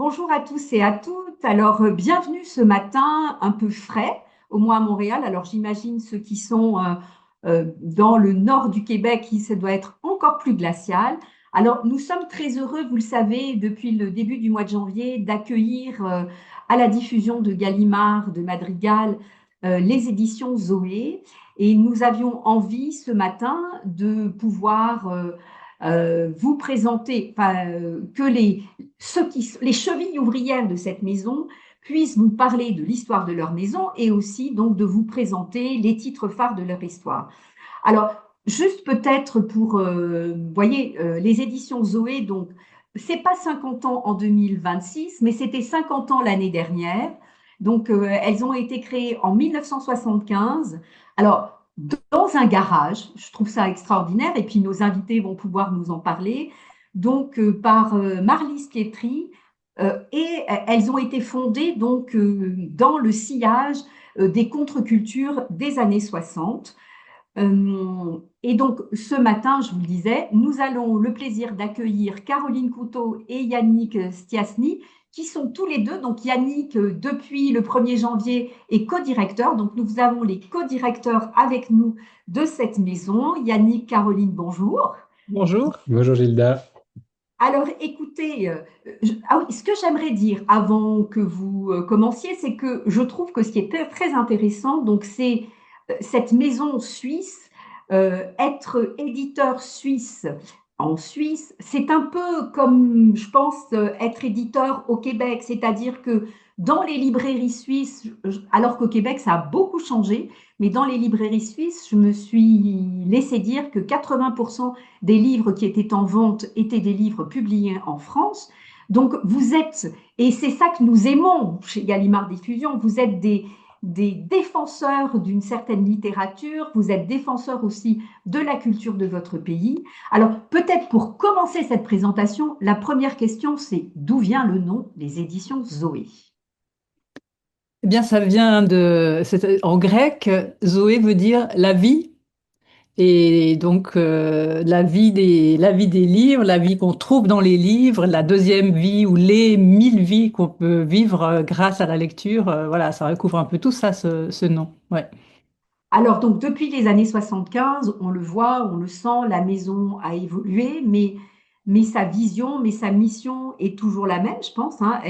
Bonjour à tous et à toutes. Alors, bienvenue ce matin un peu frais, au moins à Montréal. Alors, j'imagine ceux qui sont dans le nord du Québec, ça doit être encore plus glacial. Alors, nous sommes très heureux, vous le savez, depuis le début du mois de janvier, d'accueillir à la diffusion de Gallimard, de Madrigal, les éditions Zoé. Et nous avions envie ce matin de pouvoir vous présenter, que les chevilles ouvrières de cette maison puissent vous parler de l'histoire de leur maison et aussi donc de vous présenter les titres phares de leur histoire. Alors, juste peut-être pour, vous voyez, les éditions Zoé, donc, c'est pas 50 ans en 2026, mais c'était 50 ans l'année dernière. Donc, elles ont été créées en 1975. Alors, dans un garage, je trouve ça extraordinaire, et puis nos invités vont pouvoir nous en parler. Donc, par Marlise Pietri, et elles ont été fondées donc dans le sillage des contre-cultures des années 60. Et donc, ce matin, je vous le disais, nous allons le plaisir d'accueillir Caroline Couteau et Yannick Stiasny, qui sont tous les deux. Donc, Yannick, depuis le 1er janvier, est co-directeur. Donc, nous avons les co-directeurs avec nous de cette maison. Yannick, Caroline, bonjour. Bonjour. Bonjour Gilda. Alors, écoutez, ah oui, ce que j'aimerais dire avant que vous commenciez, c'est que je trouve que ce qui est très intéressant, donc c'est cette maison suisse, être éditeur suisse en Suisse, c'est un peu comme, je pense, être éditeur au Québec, c'est-à-dire que dans les librairies suisses, alors qu'au Québec, ça a beaucoup changé, mais dans les librairies suisses, je me suis laissé dire que 80% des livres qui étaient en vente étaient des livres publiés en France. Donc, vous êtes, et c'est ça que nous aimons chez Gallimard Diffusion, vous êtes des défenseurs d'une certaine littérature, vous êtes défenseurs aussi de la culture de votre pays. Alors, peut-être pour commencer cette présentation, la première question, c'est d'où vient le nom des éditions Zoé? Eh bien, ça vient en grec, Zoé veut dire la vie. Et donc, la vie des livres, la vie qu'on trouve dans les livres, la deuxième vie ou les 1000 vies qu'on peut vivre grâce à la lecture. Voilà, ça recouvre un peu tout ça, ce nom. Ouais. Alors, donc, depuis les années 75, on le voit, on le sent, la maison a évolué, mais sa vision, mais sa mission est toujours la même, je pense, hein.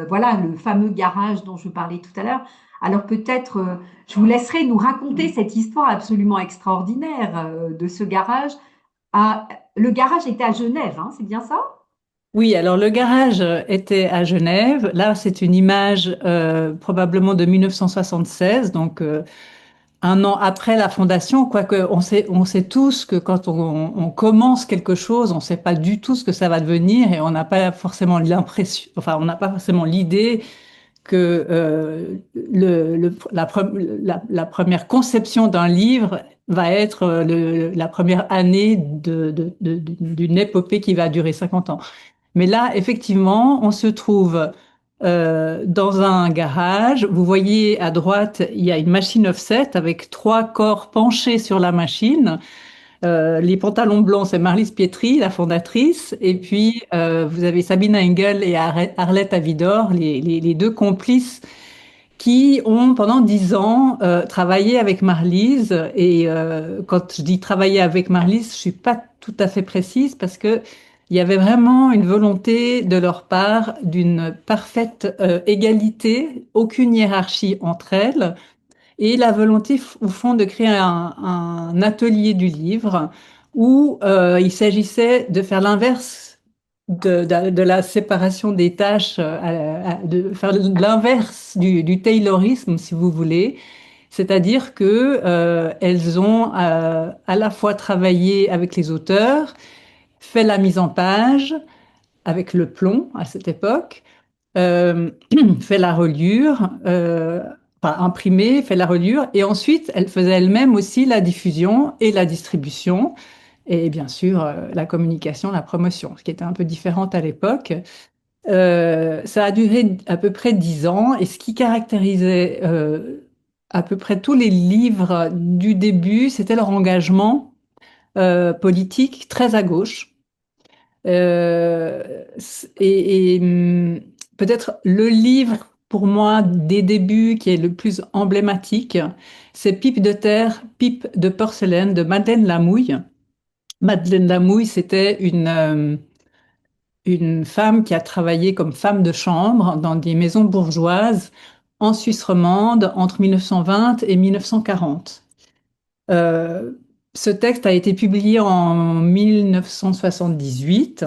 Voilà, le fameux garage dont je parlais tout à l'heure. Alors, peut-être, je vous laisserai nous raconter cette histoire absolument extraordinaire de ce garage. À, le garage était à Genève, hein, c'est bien ça? Oui, alors le garage était à Genève. Là, c'est une image probablement de 1976, donc un an après la fondation, quoique on sait tous que quand on commence quelque chose, on ne sait pas du tout ce que ça va devenir et on n'a pas forcément l'impression, enfin, on n'a pas forcément l'idée que la première conception d'un livre va être la première année d'une épopée qui va durer 50 ans. Mais là, effectivement, on se trouve dans un garage. Vous voyez à droite, il y a une machine offset avec trois corps penchés sur la machine. Les pantalons blancs, c'est Marlise Pietri, la fondatrice. Et puis, vous avez Sabine Engel et Arlette Avidor, les deux complices qui ont, pendant 10 ans, travaillé avec Marlise. Et quand je dis travailler avec Marlise, je suis pas tout à fait précise parce que il y avait vraiment une volonté de leur part d'une parfaite égalité, aucune hiérarchie entre elles, et la volonté, au fond, de créer un atelier du livre où il s'agissait de faire l'inverse de la séparation des tâches, de faire l'inverse du taylorisme, si vous voulez. C'est-à-dire que elles ont à la fois travaillé avec les auteurs, fait la mise en page avec le plomb à cette époque, euh, fait la reliure, enfin imprimé, fait la reliure, et ensuite elle faisait elle-même aussi la diffusion et la distribution, et bien sûr la communication, la promotion, ce qui était un peu différente à l'époque. Ça a duré à peu près 10 ans, et ce qui caractérisait à peu près tous les livres du début, c'était leur engagement politique très à gauche. Et peut-être le livre pour moi des débuts qui est le plus emblématique, c'est Pipe de terre, pipe de porcelaine de Madeleine Lamouille. Madeleine Lamouille, c'était une femme qui a travaillé comme femme de chambre dans des maisons bourgeoises en Suisse romande entre 1920 et 1940. Euh, Ce texte a été publié en 1978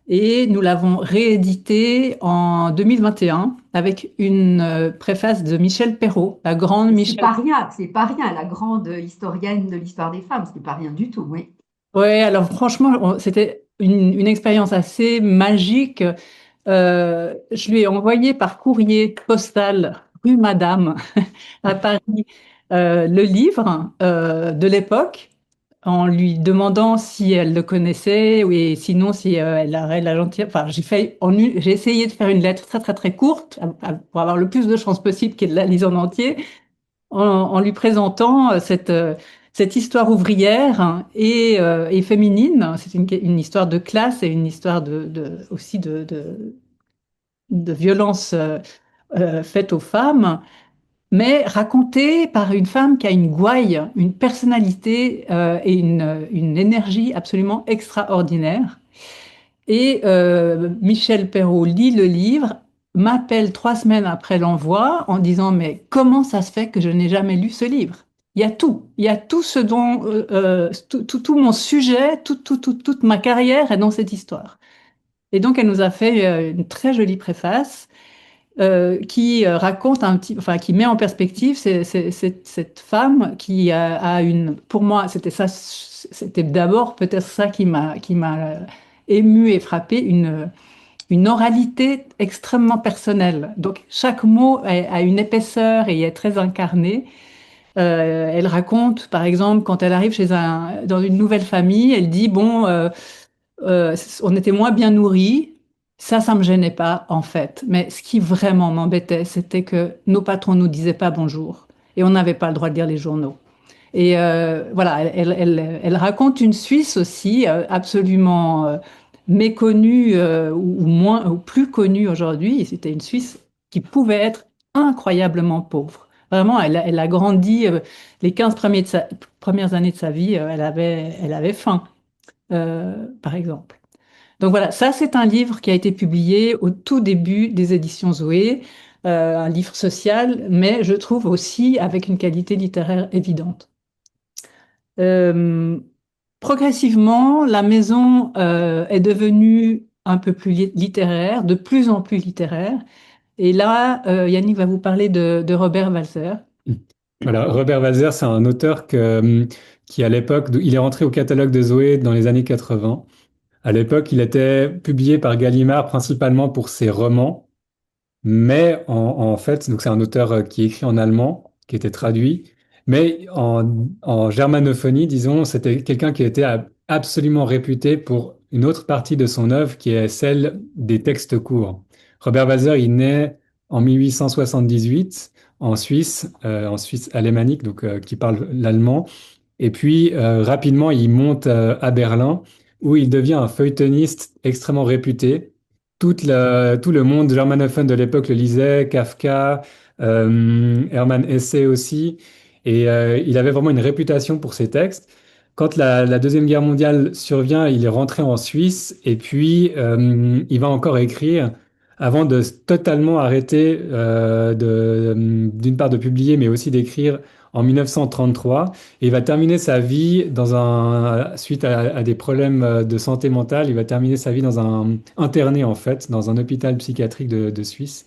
et nous l'avons réédité en 2021 avec une préface de Michel Perrault, la grande Michel. C'est pas rien, la grande historienne de l'histoire des femmes, c'est pas rien du tout, oui. Ouais, alors franchement, c'était une expérience assez magique. Je lui ai envoyé par courrier postal rue Madame à Paris le livre de l'époque en lui demandant si elle le connaissait et sinon si elle aurait la gentillesse. Enfin, j'ai essayé de faire une lettre très très très courte pour avoir le plus de chances possible qu'elle la lise en entier en lui présentant cette histoire ouvrière hein, et féminine. C'est une histoire de classe et une histoire aussi de violence faite aux femmes, mais racontée par une femme qui a une gouaille, une personnalité et une énergie absolument extraordinaire. Et Michel Perrault lit le livre, m'appelle 3 semaines après l'envoi en disant, mais comment ça se fait que je n'ai jamais lu ce livre? Il y a tout ce dont, tout mon sujet, toute ma carrière est dans cette histoire. Et donc elle nous a fait une très jolie préface qui raconte enfin qui met en perspective cette femme qui a pour moi c'était ça, c'était d'abord peut-être ça qui m'a ému et frappé une oralité extrêmement personnelle. Donc chaque mot a une épaisseur et est très incarné. Elle raconte, par exemple, quand elle arrive dans une nouvelle famille, elle dit, bon, on était moins bien nourris. Ça me gênait pas, en fait. Mais ce qui vraiment m'embêtait, c'était que nos patrons nous disaient pas bonjour. Et on n'avait pas le droit de lire les journaux. Et voilà, elle raconte une Suisse aussi absolument méconnue ou moins ou plus connue aujourd'hui. Et c'était une Suisse qui pouvait être incroyablement pauvre. Vraiment, elle a grandi les 15 premières années de sa vie, elle avait faim, par exemple. Donc voilà, ça c'est un livre qui a été publié au tout début des éditions Zoé, un livre social, mais je trouve aussi avec une qualité littéraire évidente. Euh, Progressivement, la maison est devenue un peu plus littéraire, de plus en plus littéraire. Et là, Yannick va vous parler de Robert Walser. Voilà, Robert Walser, c'est un auteur qui, à l'époque, il est rentré au catalogue de Zoé dans les années 80. À l'époque, il était publié par Gallimard principalement pour ses romans, mais en fait, donc c'est un auteur qui écrit en allemand, qui était traduit, mais en germanophonie, disons, c'était quelqu'un qui était absolument réputé pour une autre partie de son œuvre, qui est celle des textes courts. Robert Walser, il naît en 1878 en Suisse alémanique, donc qui parle l'allemand. Et puis, rapidement, il monte à Berlin, où il devient un feuilletoniste extrêmement réputé. Tout le monde germanophone de l'époque le lisait, Kafka, Hermann Hesse aussi. Et il avait vraiment une réputation pour ses textes. Quand la Deuxième Guerre mondiale survient, il est rentré en Suisse et puis il va encore écrire avant de totalement arrêter d'une part de publier, mais aussi d'écrire en 1933. Et il va terminer sa vie suite à des problèmes de santé mentale, il va terminer sa vie interné en fait, dans un hôpital psychiatrique de Suisse.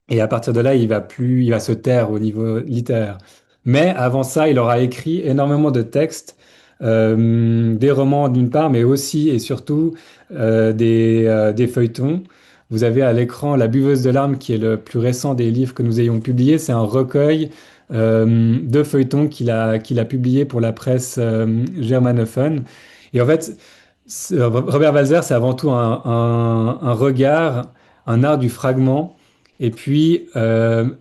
Et à partir de là, il va se taire au niveau littéraire. Mais avant ça, il aura écrit énormément de textes, des romans d'une part, mais aussi et surtout des feuilletons. Vous avez à l'écran La Buveuse de larmes, qui est le plus récent des livres que nous ayons publiés. C'est un recueil de feuilletons qu'il a publié pour la presse germanophone. Et en fait, Robert Walser, c'est avant tout un regard, un art du fragment et puis un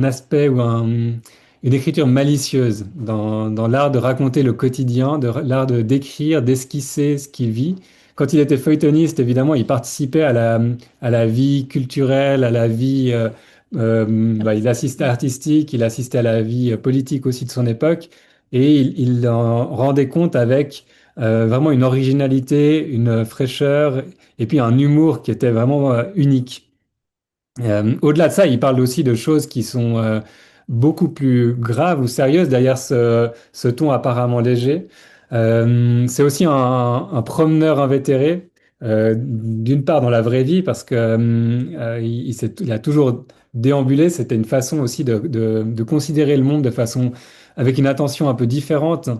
aspect une écriture malicieuse dans l'art de raconter le quotidien, l'art de d'écrire, d'esquisser ce qu'il vit, quand il était feuilletoniste, évidemment, il participait à la vie culturelle, à la vie, il assistait artistique, il assistait à la vie politique aussi de son époque, et il en rendait compte avec vraiment une originalité, une fraîcheur, et puis un humour qui était vraiment unique. Au-delà de ça, il parle aussi de choses qui sont beaucoup plus graves ou sérieuses derrière ce ton apparemment léger. C'est aussi un promeneur invétéré, d'une part dans la vraie vie, parce que il a toujours déambulé. C'était une façon aussi de considérer le monde de façon avec une attention un peu différente.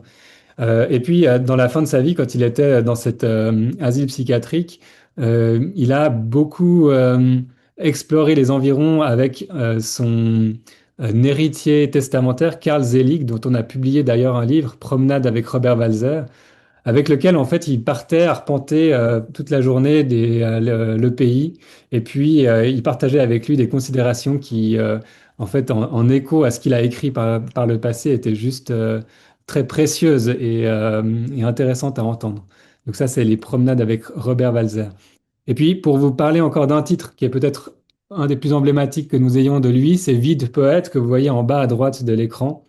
Et puis, dans la fin de sa vie, quand il était dans cet asile psychiatrique, il a beaucoup exploré les environs avec son héritier testamentaire, Karl Selig, dont on a publié d'ailleurs un livre, Promenade avec Robert Walser, avec lequel en fait il partait arpenter toute la journée le pays, et puis il partageait avec lui des considérations qui, en fait, en écho à ce qu'il a écrit par le passé, étaient juste très précieuses et intéressantes à entendre. Donc ça, c'est les promenades avec Robert Walser. Et puis, pour vous parler encore d'un titre qui est peut-être un des plus emblématiques que nous ayons de lui, c'est Vide poète, que vous voyez en bas à droite de l'écran.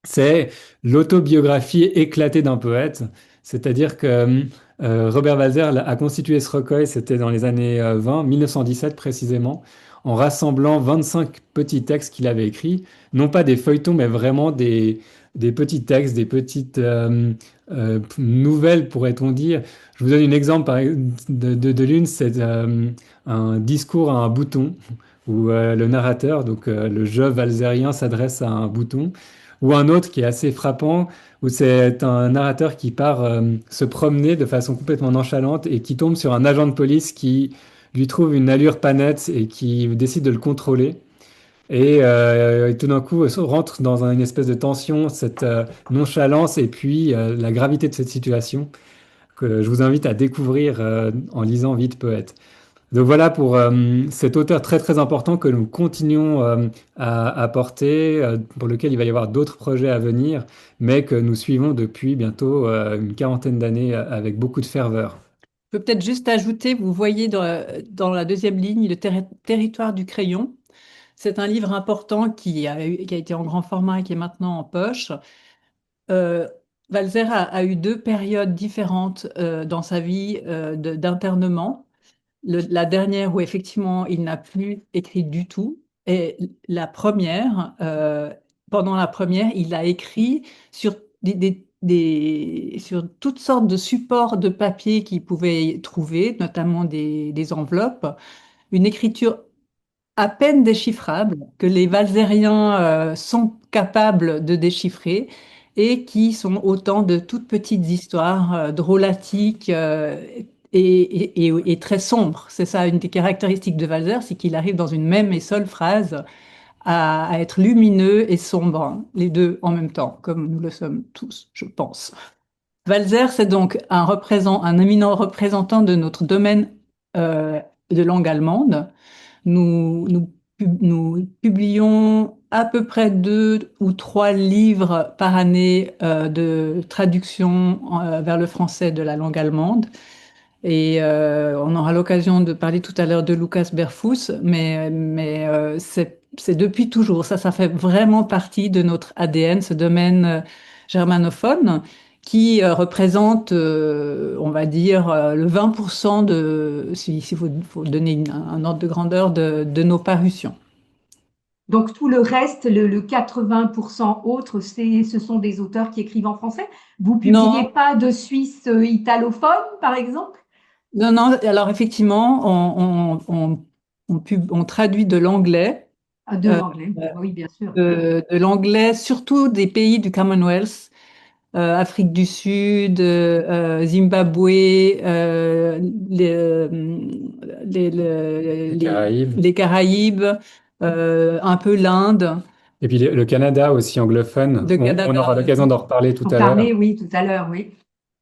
C'est l'autobiographie éclatée d'un poète. C'est-à-dire que Robert Walser a constitué ce recueil, c'était dans les années 20, 1917 précisément, en rassemblant 25 petits textes qu'il avait écrits, non pas des feuilletons, mais vraiment des petits textes, des petites nouvelles, pourrait-on dire. Je vous donne un exemple de l'une, c'est un discours à un bouton, où le narrateur, donc le je valsérien, s'adresse à un bouton, ou un autre qui est assez frappant, où c'est un narrateur qui part se promener de façon complètement nonchalante et qui tombe sur un agent de police qui lui trouve une allure pas nette et qui décide de le contrôler. Et tout d'un coup, rentre dans une espèce de tension, cette nonchalance et puis la gravité de cette situation que je vous invite à découvrir en lisant Vite Poète. Donc voilà pour cet auteur très très important que nous continuons à porter, pour lequel il va y avoir d'autres projets à venir, mais que nous suivons depuis bientôt une quarantaine d'années avec beaucoup de ferveur. Je peux peut-être juste ajouter, vous voyez dans la deuxième ligne, le territoire du crayon. C'est un livre important qui a été en grand format et qui est maintenant en poche. Euh, Walzer a eu deux périodes différentes dans sa vie d'internement. La dernière où effectivement il n'a plus écrit du tout. Et la première, pendant la première, il a écrit sur sur toutes sortes de supports de papier qu'il pouvait trouver, notamment des enveloppes, une écriture à peine déchiffrables, que les Walsériens sont capables de déchiffrer et qui sont autant de toutes petites histoires drôlatiques et très sombres. C'est ça, une des caractéristiques de Walser, c'est qu'il arrive dans une même et seule phrase à être lumineux et sombre, les deux en même temps, comme nous le sommes tous, je pense. Walser, c'est donc un éminent représentant de notre domaine de langue allemande. Nous publions à peu près 2 ou 3 livres par année de traduction vers le français de la langue allemande. Et on aura l'occasion de parler tout à l'heure de Lucas Berfuss, mais c'est depuis toujours. Ça fait vraiment partie de notre ADN, ce domaine germanophone qui représente, on va dire, le 20% s'il faut donner un ordre de grandeur, de nos parutions. Donc tout le reste, le 80% autres, ce sont des auteurs qui écrivent en français. Vous publiez Non, pas de Suisse italophone, par exemple? non, non. Alors effectivement, on traduit de l'anglais, Ah, de euh, l'anglais, oui, bien sûr. de l'anglais, surtout des pays du Commonwealth. Afrique du Sud, Zimbabwe, Caraïbes. les Caraïbes, un peu l'Inde, Et puis le Canada aussi anglophone. le On aura Canada. l'occasion d'en reparler tout En à l'heure. parler, oui, tout à l'heure, oui.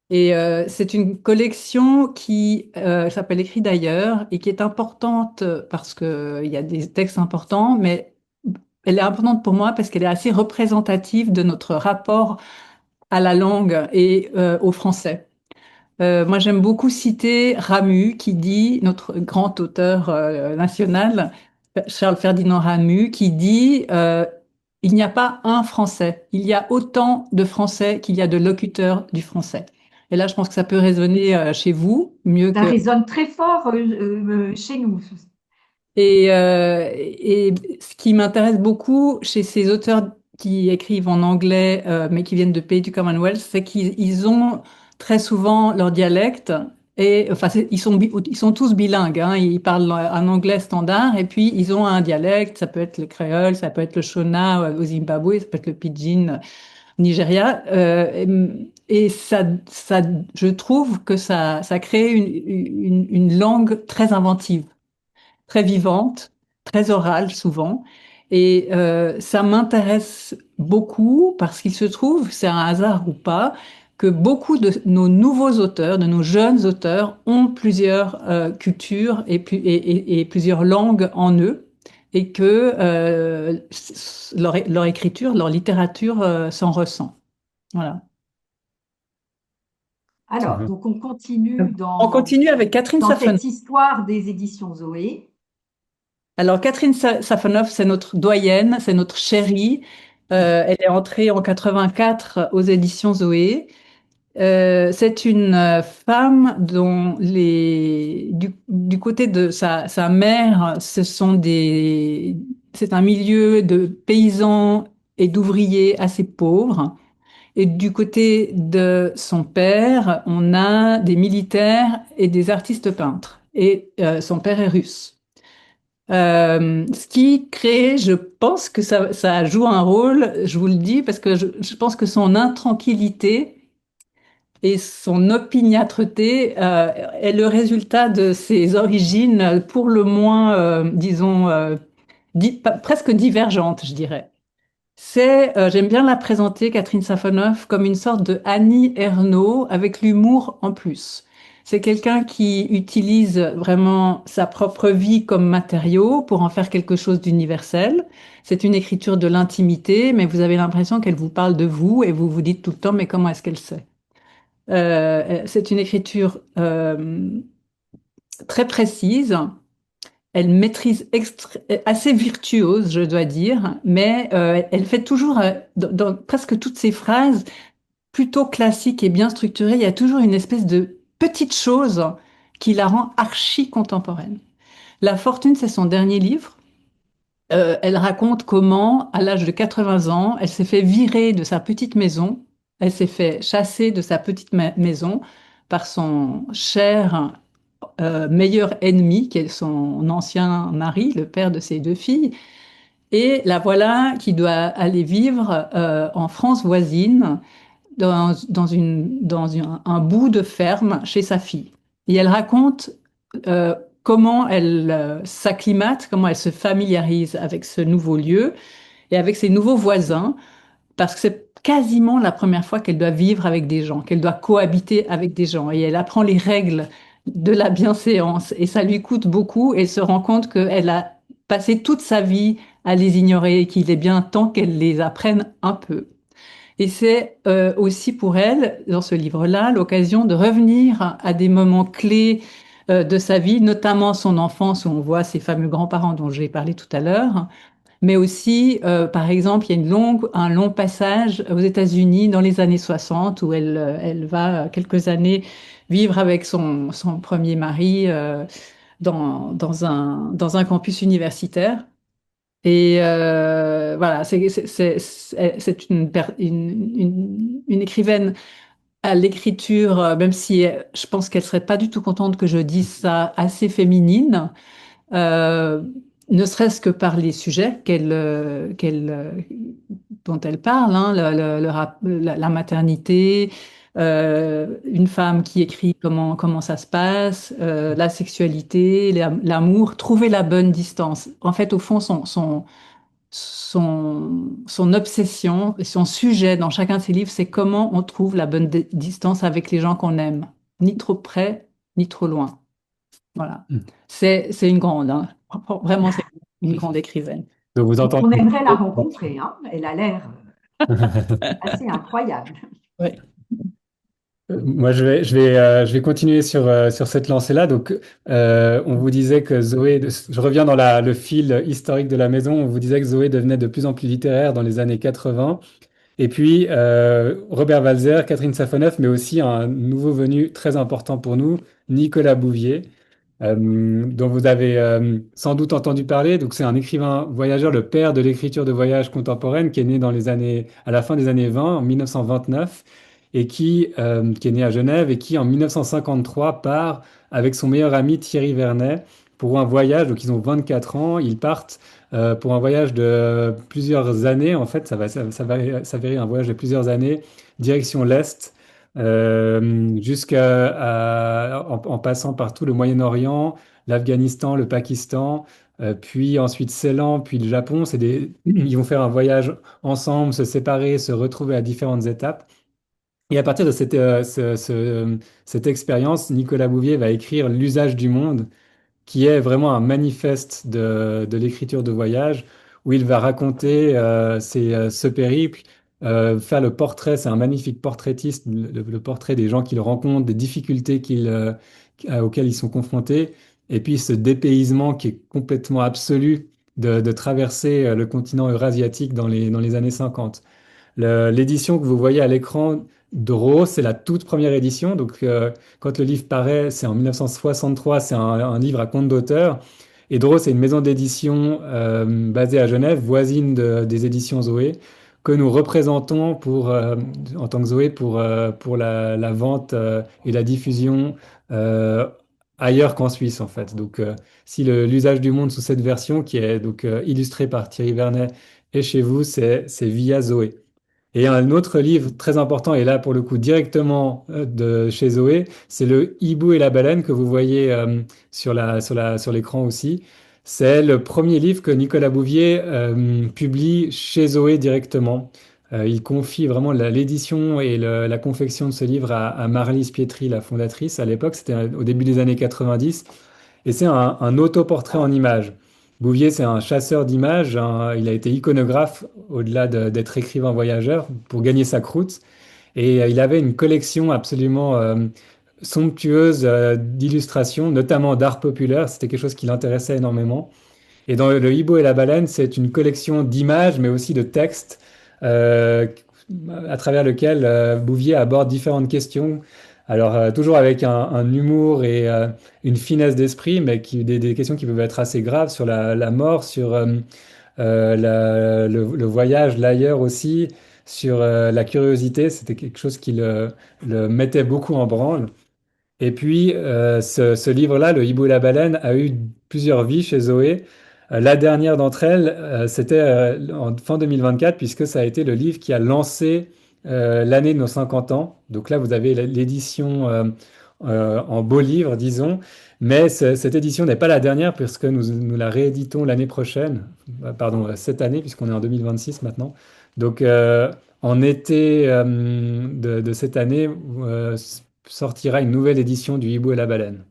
Et c'est une collection qui s'appelle Écrit d'ailleurs et qui est importante parce qu'il y a des textes importants, mais elle est importante pour moi parce qu'elle est assez représentative de notre rapport à la langue et au français. Moi, j'aime beaucoup citer Ramu, qui dit, notre grand auteur national, Charles Ferdinand Ramu, qui dit il n'y a pas un Français, il y a autant de Français qu'il y a de locuteurs du français. Et là, je pense que ça peut résonner chez vous mieux Ça que. résonne très fort chez nous. Et ce qui m'intéresse beaucoup chez ces auteurs qui écrivent en anglais, mais qui viennent de pays du Commonwealth, c'est qu'ils ont très souvent leur dialecte. Et enfin, ils sont tous bilingues, hein. Ils parlent un anglais standard et puis ils ont un dialecte. Ça peut être le créole, ça peut être le Shona au Zimbabwe, ça peut être le pidgin au Nigeria. Et je trouve que ça crée une langue très inventive, très vivante, très orale souvent. Et ça m'intéresse beaucoup parce qu'il se trouve, c'est un hasard ou pas, que beaucoup de nos nouveaux auteurs, de nos jeunes auteurs, ont plusieurs cultures et plusieurs langues en eux, et que leur écriture, leur littérature s'en ressent. Voilà. Alors, donc on continue On continue avec Catherine dans Safon. cette histoire des éditions Zoé. Alors, Catherine Safonov, c'est notre doyenne, c'est notre chérie. Elle est entrée en 84 aux éditions Zoé. C'est une femme dont du côté de sa mère, c'est un milieu de paysans et d'ouvriers assez pauvres. Et du côté de son père, on a des militaires et des artistes peintres. Et son père est russe. Ce qui crée, je pense que ça joue un rôle, je vous le dis, parce que je pense que son intranquillité et son opiniâtreté est le résultat de ses origines pour le moins, disons, presque divergentes, je dirais. J'aime bien la présenter, Catherine Safonov, comme une sorte de Annie Ernaux avec l'humour en plus. C'est quelqu'un qui utilise vraiment sa propre vie comme matériau pour en faire quelque chose d'universel. C'est une écriture de l'intimité, mais vous avez l'impression qu'elle vous parle de vous et vous vous dites tout le temps, mais comment est-ce qu'elle sait? C'est une écriture très précise. Elle maîtrise assez virtuose, je dois dire, mais elle fait toujours, dans presque toutes ses phrases, plutôt classiques et bien structurées, il y a toujours une espèce de petite chose qui la rend archi contemporaine. La Fortune, c'est son dernier livre. Elle raconte comment, à l'âge de 80 ans, elle s'est fait virer de sa petite maison, elle s'est fait chasser de sa petite maison par son cher meilleur ennemi, qui est son ancien mari, le père de ses deux filles. Et la voilà qui doit aller vivre en France voisine, dans un bout de ferme chez sa fille. Et elle raconte comment elle s'acclimate, comment elle se familiarise avec ce nouveau lieu et avec ses nouveaux voisins, parce que c'est quasiment la première fois qu'elle doit vivre avec des gens, qu'elle doit cohabiter avec des gens. Et elle apprend les règles de la bienséance. Et ça lui coûte beaucoup. Et elle se rend compte qu'elle a passé toute sa vie à les ignorer et qu'il est bien temps qu'elle les apprenne un peu. Et c'est aussi pour elle, dans ce livre-là, l'occasion de revenir à des moments clés de sa vie, notamment son enfance, où on voit ses fameux grands-parents dont j'ai parlé tout à l'heure, mais aussi, par exemple, il y a un long passage aux États-Unis dans les années 60 où elle va quelques années vivre avec son premier mari dans un campus universitaire. Et voilà, c'est une écrivaine à l'écriture, même si je pense qu'elle serait pas du tout contente que je dise ça, assez féminine, euh, ne serait-ce que par les sujets dont elle parle, hein, la maternité, une femme qui écrit comment ça se passe, la sexualité, l'amour, trouver la bonne distance. En fait, au fond, son obsession, son sujet dans chacun de ses livres, c'est comment on trouve la bonne distance avec les gens qu'on aime, ni trop près, ni trop loin. Voilà. C'est une grande, hein. Vraiment, c'est une grande écrivaine. Donc vous Donc, entendez. on aimerait la rencontrer, hein. Elle a l'air assez incroyable. Ouais. Moi, je vais continuer sur cette lancée-là. Donc, on vous disait que Zoé, je reviens dans le fil historique de la maison, on vous disait que Zoé devenait de plus en plus littéraire dans les années 80. Et puis, Robert Walser, Catherine Safoneuf, mais aussi un nouveau venu très important pour nous, Nicolas Bouvier, dont vous avez sans doute entendu parler. Donc, c'est un écrivain voyageur, le père de l'écriture de voyage contemporaine, qui est né à la fin des années 20, en 1929, et qui est né à Genève et qui, en 1953, part avec son meilleur ami Thierry Vernet pour un voyage. Donc, ils ont 24 ans. Ils partent pour un voyage de plusieurs années. En fait, ça va s'avérer un voyage de plusieurs années, direction l'Est en passant par tout le Moyen-Orient, l'Afghanistan, le Pakistan, puis ensuite Ceylan, puis le Japon. Ils vont faire un voyage ensemble, se séparer, se retrouver à différentes étapes. Et à partir de cette expérience, Nicolas Bouvier va écrire L'usage du monde, qui est vraiment un manifeste de l'écriture de voyage, où il va raconter ce périple, faire le portrait, c'est un magnifique portraitiste, le portrait des gens qu'il rencontre, des difficultés auxquelles ils sont confrontés, et puis ce dépaysement qui est complètement absolu de traverser le continent eurasiatique dans les années 50. L'édition que vous voyez à l'écran d'Oro, c'est la toute première édition. Donc, quand le livre paraît, c'est en 1963, c'est un livre à compte d'auteur. Et Doro, c'est une maison d'édition basée à Genève, voisine des éditions Zoé, que nous représentons en tant que Zoé pour la vente et la diffusion euh, ailleurs qu'en Suisse, en fait. Donc, si l'usage du monde sous cette version, qui est donc illustrée par Thierry Vernet, est chez vous, c'est via Zoé. Et un autre livre très important, et là pour le coup directement de chez Zoé, c'est le Hibou et la baleine que vous voyez sur l'écran aussi. C'est le premier livre que Nicolas Bouvier publie chez Zoé directement. Il confie vraiment l'édition et la confection de ce livre à Marlise Pietri, la fondatrice. À l'époque, c'était au début des années 90. Et c'est un autoportrait en images. Bouvier, c'est un chasseur d'images. Il a été iconographe au-delà d'être écrivain voyageur pour gagner sa croûte. Et il avait une collection absolument somptueuse d'illustrations, notamment d'art populaire. C'était quelque chose qui l'intéressait énormément. Et dans Le Hibou et la baleine, c'est une collection d'images, mais aussi de textes, euh, à travers lequel Bouvier aborde différentes questions. Alors, toujours avec un humour et une finesse d'esprit, mais des questions qui peuvent être assez graves sur la mort, sur le voyage, l'ailleurs aussi, sur la curiosité. C'était quelque chose qui le mettait beaucoup en branle. Et puis, ce livre-là, Le Hibou et la baleine, a eu plusieurs vies chez Zoé. La dernière d'entre elles, c'était en fin 2024, puisque ça a été le livre qui a lancé l'année de nos 50 ans. Donc là, vous avez l'édition en beau livre, disons. Mais cette édition n'est pas la dernière, puisque nous la rééditons l'année prochaine. Pardon, cette année, puisqu'on est en 2026 maintenant. Donc, en été de cette année, sortira une nouvelle édition du Hibou et la baleine.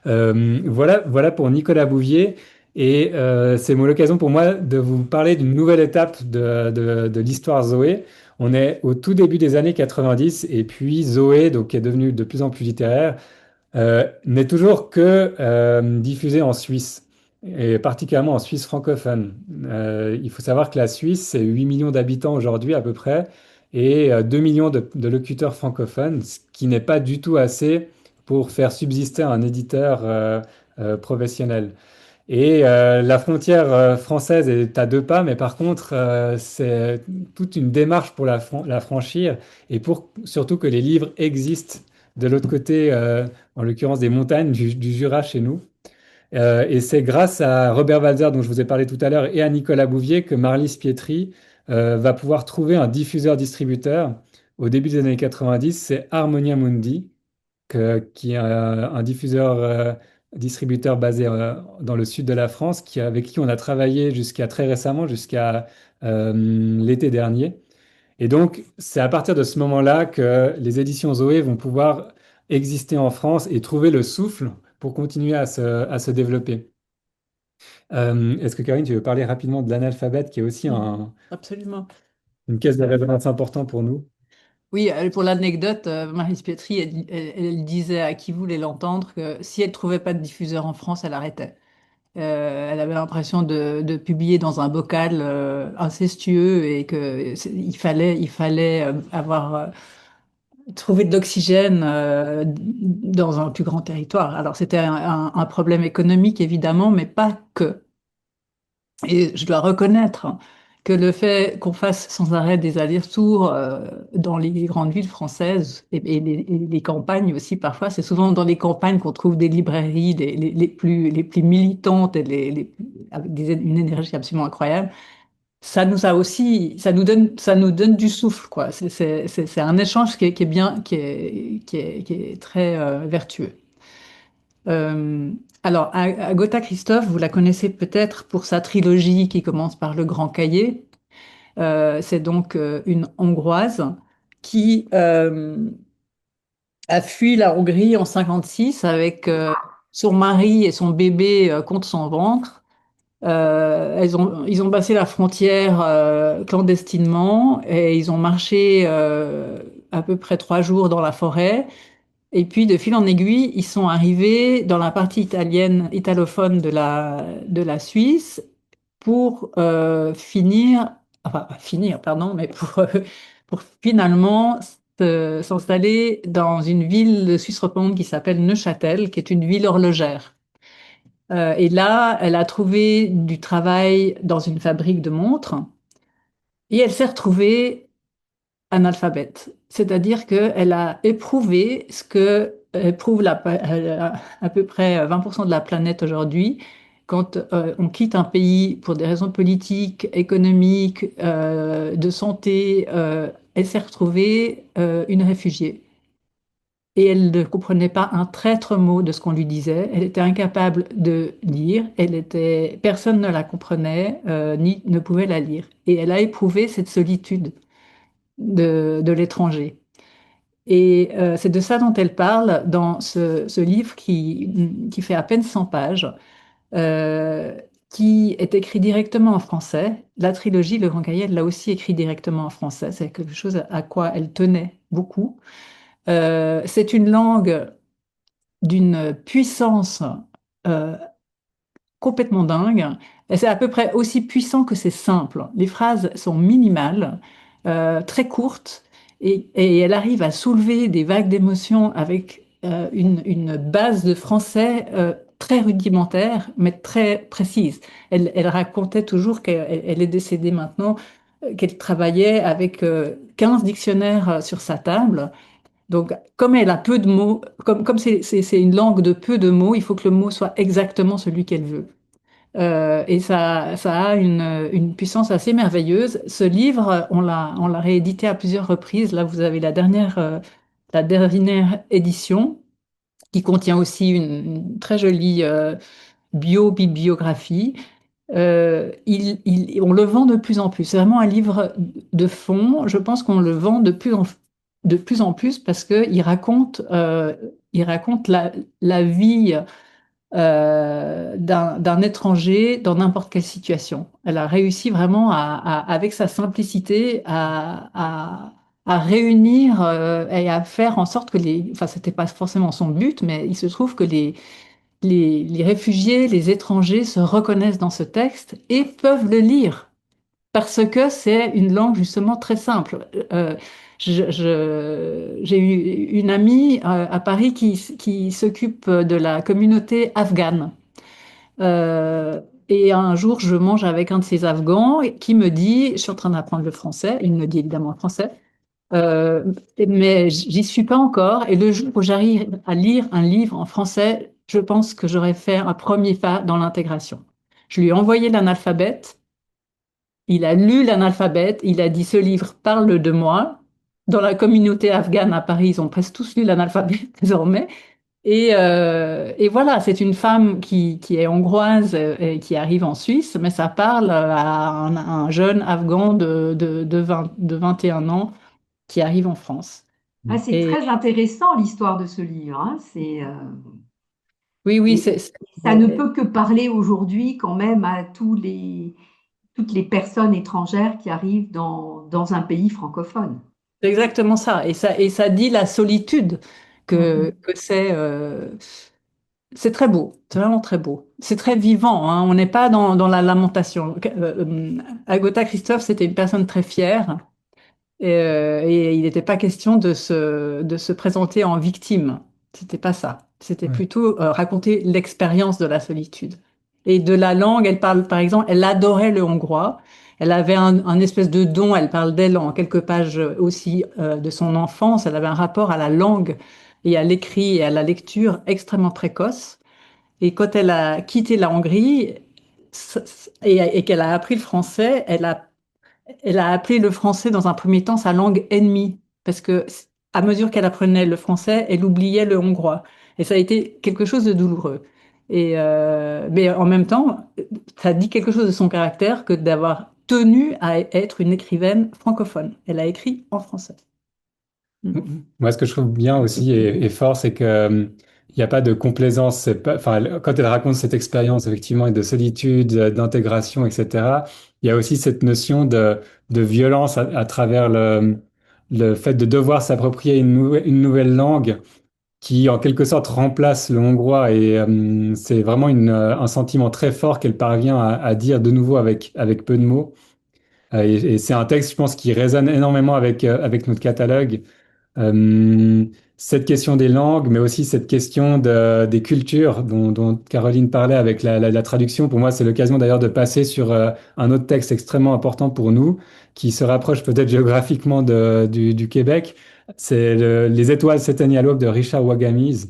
Voilà pour Nicolas Bouvier. Et c'est l'occasion pour moi de vous parler d'une nouvelle étape de l'histoire Zoé. On est au tout début des années 90 et puis Zoé, donc, qui est devenue de plus en plus littéraire, n'est toujours que diffusée en Suisse, et particulièrement en Suisse francophone. Il faut savoir que la Suisse, c'est 8 millions d'habitants aujourd'hui à peu près, et 2 millions de locuteurs francophones, ce qui n'est pas du tout assez pour faire subsister un éditeur professionnel. Et la frontière française est à 2 pas, mais par contre, c'est toute une démarche pour la franchir et pour surtout que les livres existent de l'autre côté, en l'occurrence des montagnes du Jura chez nous. Et c'est grâce à Robert Walser, dont je vous ai parlé tout à l'heure, et à Nicolas Bouvier que Marlise Pietri va pouvoir trouver un diffuseur-distributeur. Au début des années 90, c'est Harmonia Mundi qui est un diffuseur distributeur basé dans le sud de la France, avec qui on a travaillé jusqu'à très récemment, jusqu'à l'été dernier. Et donc, c'est à partir de ce moment-là que les éditions Zoé vont pouvoir exister en France et trouver le souffle pour continuer à se développer. Est-ce que Karine, tu veux parler rapidement de l'analphabète, qui est aussi Mm, absolument. une caisse de résonance importante pour nous? Oui, pour l'anecdote, Maryse Pietri, elle disait à qui voulait l'entendre que si elle trouvait pas de diffuseur en France, elle arrêtait. Elle avait l'impression de publier dans un bocal incestueux et que il fallait avoir trouvé de l'oxygène dans un plus grand territoire. Alors c'était un problème économique évidemment, mais pas que. Et je dois reconnaître que le fait qu'on fasse sans arrêt des allers-retours dans les grandes villes françaises et les campagnes aussi parfois, c'est souvent dans les campagnes qu'on trouve des librairies les plus militantes et avec une énergie absolument incroyable. Ça nous a aussi, ça nous donne du souffle, quoi. C'est un échange qui est bien, qui est très vertueux. Euh, alors, Agatha Christophe, vous la connaissez peut-être pour sa trilogie qui commence par Le Grand Cahier. C'est donc une Hongroise qui a fui la Hongrie en 56 avec son mari et son bébé contre son ventre. Ils ont passé la frontière clandestinement et ils ont marché à peu près 3 jours dans la forêt. Et puis, de fil en aiguille, ils sont arrivés dans la partie italophone de la Suisse pour enfin, pas finir, pardon, mais pour finalement s'installer dans une ville de Suisse romande qui s'appelle Neuchâtel, qui est une ville horlogère. Et là, elle a trouvé du travail dans une fabrique de montres et elle s'est retrouvée analphabète. C'est-à-dire qu'elle a éprouvé ce que éprouve à peu près 20% de la planète aujourd'hui quand on quitte un pays pour des raisons politiques, économiques, de santé. Elle s'est retrouvée une réfugiée. Et elle ne comprenait pas un traître mot de ce qu'on lui disait. Elle était incapable de lire. Personne ne la comprenait, ni ne pouvait la lire. Et elle a éprouvé cette solitude de l'étranger. Et c'est de ça dont elle parle dans ce livre qui fait à peine 100 pages, euh, qui est écrit directement en français. La trilogie, Le Grand Cahier, elle l'a aussi écrit directement en français. C'est quelque chose à quoi elle tenait beaucoup. C'est une langue d'une puissance euh, complètement dingue. Et c'est à peu près aussi puissant que c'est simple. Les phrases sont minimales, très courtes, et elle arrive à soulever des vagues d'émotions avec une base de français très rudimentaire, mais très précise. Elle racontait toujours qu'elle est décédée maintenant, qu'elle travaillait avec 15 dictionnaires sur sa table. Donc, comme elle a peu de mots, comme c'est une langue de peu de mots, il faut que le mot soit exactement celui qu'elle veut. Et ça a une puissance assez merveilleuse. Ce livre, on l'a réédité à plusieurs reprises. Là, vous avez la dernière édition qui contient aussi une très jolie bibliographie. On le vend de plus en plus. C'est vraiment un livre de fond. Je pense qu'on le vend de plus en plus parce il raconte la vie d'un étranger dans n'importe quelle situation. Elle a réussi vraiment avec sa simplicité à réunir et à faire en sorte que enfin, c'était pas forcément son but, mais il se trouve que les réfugiés, les étrangers se reconnaissent dans ce texte et peuvent le lire parce que c'est une langue justement très simple. J'ai eu une amie à Paris qui s'occupe de la communauté afghane. Et un jour, je mange avec un de ces Afghans qui me dit, je suis en train d'apprendre le français, il me dit évidemment le français, euh, mais j'y suis pas encore. Et le jour où j'arrive à lire un livre en français, je pense que j'aurais fait un premier pas dans l'intégration. Je lui ai envoyé l'analphabète. Il a lu l'analphabète, il a dit ce livre parle de moi. Dans la communauté afghane à Paris, ils ont presque tous lu l'analphabète désormais. Et voilà, c'est une femme qui est hongroise et qui arrive en Suisse, mais ça parle à un jeune Afghan de 21 ans qui arrive en France. Ah, c'est Et très intéressant l'histoire de ce livre, hein. oui, oui, Et ça ne peut que parler aujourd'hui quand même à toutes les personnes étrangères qui arrivent dans un pays francophone. C'est exactement ça. Et ça dit la solitude Mhm. que c'est. C'est très beau, c'est vraiment très beau. C'est très vivant, hein. On n'est pas dans la lamentation. Agatha Christophe, c'était une personne très fière et il n'était pas question de se présenter en victime. C'était pas ça. C'était Ouais. plutôt raconter l'expérience de la solitude. Et de la langue, elle parle, par exemple, elle adorait le hongrois. Elle avait un espèce de don, elle parle d'elle en quelques pages aussi de son enfance. Elle avait un rapport à la langue et à l'écrit et à la lecture extrêmement précoce. Et quand elle a quitté la Hongrie et qu'elle a appris le français, elle a appelé le français dans un premier temps sa langue ennemie, parce que à mesure qu'elle apprenait le français, elle oubliait le hongrois. Et ça a été quelque chose de douloureux. Mais en même temps, ça dit quelque chose de son caractère que d'avoir tenu à être une écrivaine francophone. Elle a écrit en français. Mm. Moi, ce que je trouve bien aussi et fort, c'est que il n'y a pas de complaisance. Enfin, quand elle raconte cette expérience effectivement et de solitude, d'intégration, etc., il y a aussi cette notion de violence à travers le fait de devoir s'approprier une nouvelle langue qui, en quelque sorte, remplace le hongrois. Et c'est vraiment un sentiment très fort qu'elle parvient à dire de nouveau avec peu de mots. Et c'est un texte, je pense, qui résonne énormément avec notre catalogue. Euh, cette question des langues, mais aussi cette question des cultures dont Caroline parlait avec la traduction. Pour moi, c'est l'occasion d'ailleurs de passer sur un autre texte extrêmement important pour nous, qui se rapproche peut-être géographiquement du Québec. C'est Les Étoiles s'éteignent à l'aube de Richard Wagamese.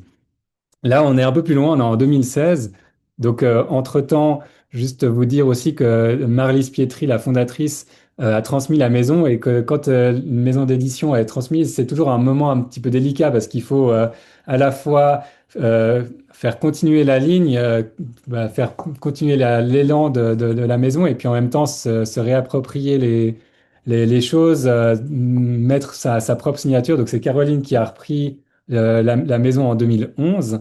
Là, on est un peu plus loin, on est en 2016. Donc, entre-temps, juste vous dire aussi que Marlise Pietri, la fondatrice, a transmis la maison et que quand une maison d'édition est transmise, c'est toujours un moment un petit peu délicat parce qu'il faut à la fois faire continuer la ligne, faire continuer l'élan de la maison et puis en même temps se réapproprier les choses, mettre sa propre signature. Donc, c'est Caroline qui a repris la maison en 2011.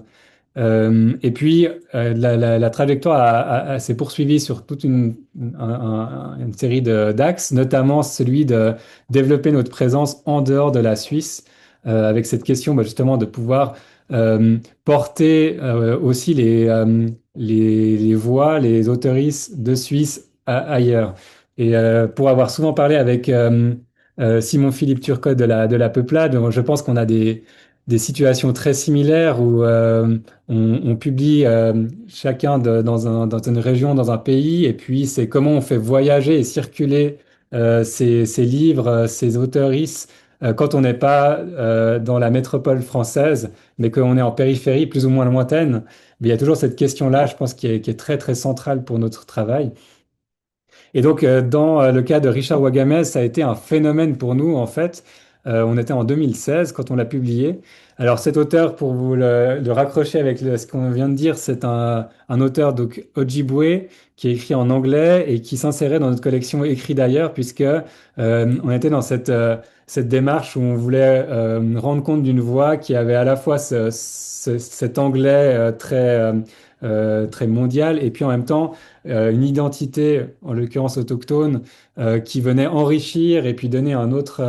Et puis, la trajectoire s'est poursuivie sur toute une série d'axes, notamment celui de développer notre présence en dehors de la Suisse, avec cette question justement de pouvoir porter aussi les voix, les autoristes de Suisse ailleurs. Et pour avoir souvent parlé avec Simon-Philippe Turcotte de la Peuplade, je pense qu'on a des situations très similaires où on publie chacun dans une région, dans un pays, et puis c'est comment on fait voyager et circuler ces livres, ces auteuristes, quand on n'est pas dans la métropole française, mais qu'on est en périphérie plus ou moins lointaine. Mais il y a toujours cette question-là, je pense, qui est très, très centrale pour notre travail. Et donc, dans le cas de Richard Wagamez, ça a été un phénomène pour nous, en fait. On était en 2016 quand on l'a publié. Alors, cet auteur, pour vous le raccrocher avec ce qu'on vient de dire, c'est un auteur, donc Ojibwe, qui est écrit en anglais et qui s'insérait dans notre collection Écrit d'ailleurs, puisque on était dans cette démarche où on voulait rendre compte d'une voix qui avait à la fois cet anglais très mondial et puis en même temps une identité, en l'occurrence autochtone, qui venait enrichir et puis donner un autre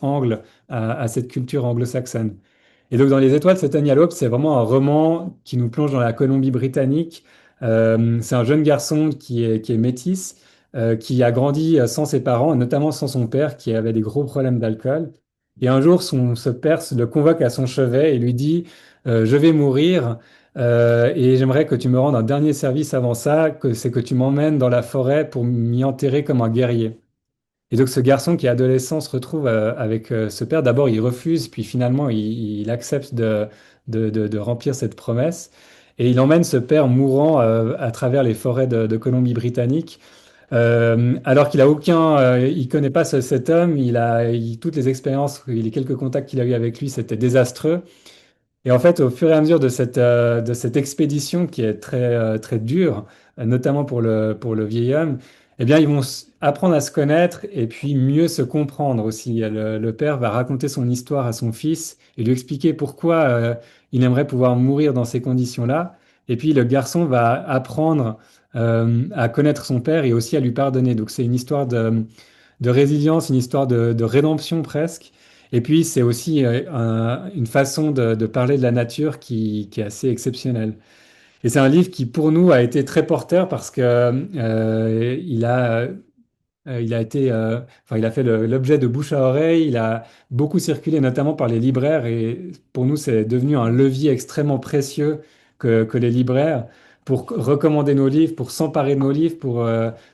angle à cette culture anglo-saxonne. Et donc, dans Les Étoiles s'éteignent à l'aube, c'est vraiment un roman qui nous plonge dans la Colombie-Britannique. C'est un jeune garçon qui est métis, qui a grandi sans ses parents, et notamment sans son père, qui avait des gros problèmes d'alcool. Et un jour, ce père le convoque à son chevet et lui dit, Je vais mourir, et j'aimerais que tu me rendes un dernier service avant ça, c'est que tu m'emmènes dans la forêt pour m'y enterrer comme un guerrier. Et donc ce garçon qui est adolescent se retrouve avec ce père. D'abord, il refuse, puis finalement, il accepte de remplir cette promesse. Et il emmène ce père mourant à travers les forêts de Colombie-Britannique. Alors qu'il a il connaît pas cet homme. Toutes les expériences, les quelques contacts qu'il a eu avec lui, c'était désastreux. Et en fait, au fur et à mesure de cette expédition qui est très dure, notamment pour le vieil homme, eh bien, ils vont apprendre à se connaître et puis mieux se comprendre aussi. Le père va raconter son histoire à son fils et lui expliquer pourquoi il aimerait pouvoir mourir dans ces conditions-là. Et puis, le garçon va apprendre à connaître son père et aussi à lui pardonner. Donc, c'est une histoire de résilience, une histoire de rédemption presque. Et puis, c'est aussi une façon de parler de la nature qui est assez exceptionnelle. Et c'est un livre qui, pour nous, a été très porteur parce que il a été, enfin, il a fait l'objet de bouche à oreille. Il a beaucoup circulé, notamment par les libraires. Et pour nous, c'est devenu un levier extrêmement précieux que les libraires pour recommander nos livres, pour s'emparer de nos livres,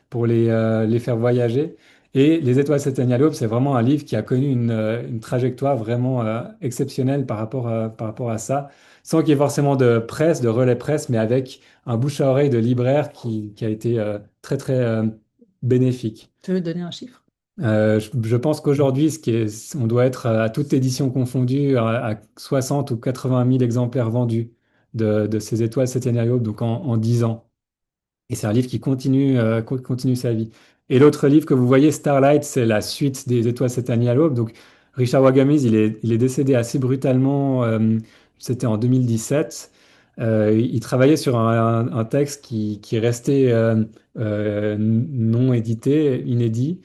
pour les faire voyager. Et Les Étoiles s'éteignent à l'aube, c'est vraiment un livre qui a connu une trajectoire vraiment exceptionnelle par rapport à ça, sans qu'il y ait forcément de presse, de relais presse, mais avec un bouche à oreille de libraire qui a été très, très bénéfique. Tu veux donner un chiffre? Je pense qu'aujourd'hui, on doit être à toute édition confondue à 60 ou 80 000 exemplaires vendus de ces étoiles septénariopes, donc en 10 ans. Et c'est un livre qui continue sa vie. Et l'autre livre que vous voyez, Starlight, c'est la suite des étoiles septéniales. Donc Richard Wagamese, il est décédé assez brutalement, c'était en 2017. Il travaillait sur un texte qui est resté non édité, inédit,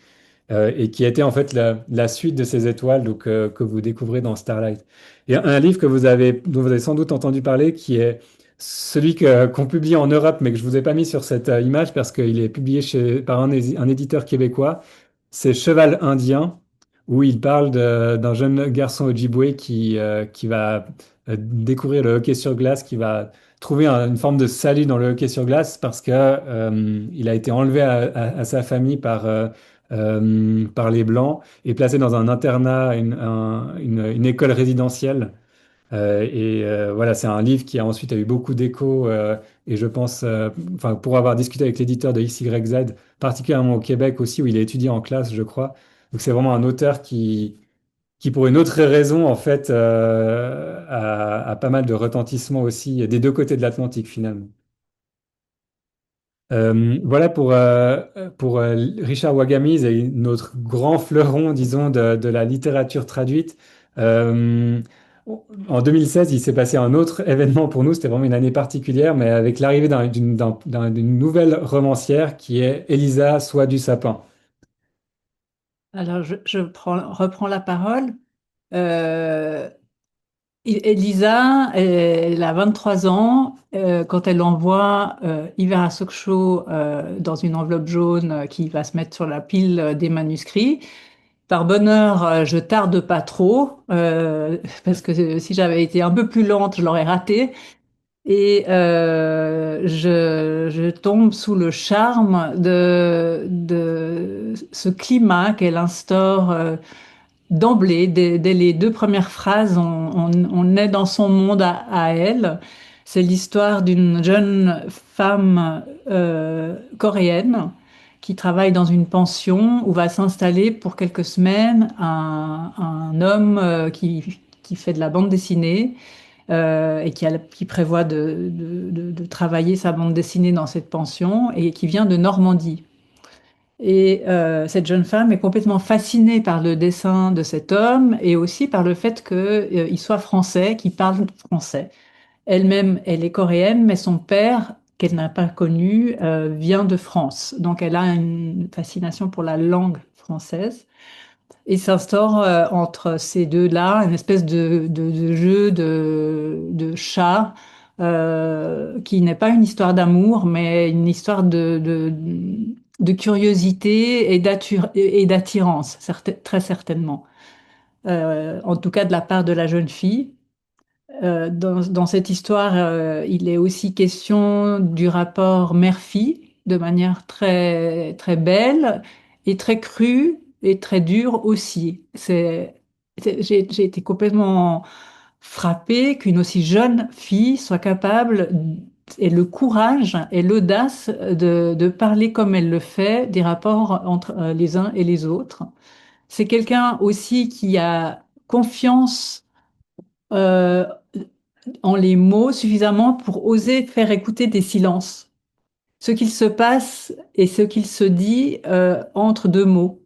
et qui était en fait la suite de ces étoiles donc, que vous découvrez dans Starlight. Et un livre dont vous avez sans doute entendu parler, qui est celui qu'on publie en Europe, mais que je ne vous ai pas mis sur cette image parce qu'il est publié par un éditeur québécois, c'est Cheval Indien, où il parle d'un jeune garçon Ojibwe qui va découvrir le hockey sur glace, qui va trouver une forme de salut dans le hockey sur glace parce que il a été enlevé à sa famille par les Blancs et placé dans un internat, une école résidentielle. Voilà, c'est un livre qui a ensuite a eu beaucoup d'écho et je pense, enfin, pour avoir discuté avec l'éditeur de XYZ, particulièrement au Québec aussi, où il a étudié en classe, je crois. Donc c'est vraiment un auteur qui pour une autre raison, en fait, a pas mal de retentissement aussi des deux côtés de l'Atlantique finalement. Voilà pour Richard Wagamese et notre grand fleuron, disons, de la littérature traduite. Euh, En 2016, il s'est passé un autre événement pour nous. C'était vraiment une année particulière, mais avec l'arrivée d'une nouvelle romancière qui est Elisa Soie du Sapin. Alors, reprends la parole. Euh, Elisa, elle a 23 ans. Quand elle envoie Hiver à Sokcho dans une enveloppe jaune qui va se mettre sur la pile des manuscrits, par bonheur, je tarde pas trop, parce que si j'avais été un peu plus lente, je l'aurais raté. Et je tombe sous le charme de ce climat qu'elle instaure d'emblée. Dès les deux premières phrases, on est dans son monde à elle. C'est l'histoire d'une jeune femme coréenne qui travaille dans une pension où va s'installer pour quelques semaines un homme qui fait de la bande dessinée et qui prévoit de travailler sa bande dessinée dans cette pension et qui vient de Normandie. Et cette jeune femme est complètement fascinée par le dessin de cet homme et aussi par le fait qu'il soit français, qu'il parle français. Elle-même, elle est coréenne, mais son père, qu'elle n'a pas connu, vient de France. Donc elle a une fascination pour la langue française. Et s'instaure entre ces deux-là une espèce de jeu de chat qui n'est pas une histoire d'amour, mais une histoire de curiosité et d'attirance, très certainement. En tout cas, de la part de la jeune fille. Dans cette histoire, il est aussi question du rapport mère-fille de manière très, très belle et très crue et très dure aussi. J'ai été complètement frappée qu'une aussi jeune fille soit capable et le courage et l'audace de parler comme elle le fait des rapports entre les uns et les autres. C'est quelqu'un aussi qui a confiance euh, en les mots suffisamment pour oser faire écouter des silences. Ce qu'il se passe et ce qu'il se dit entre deux mots.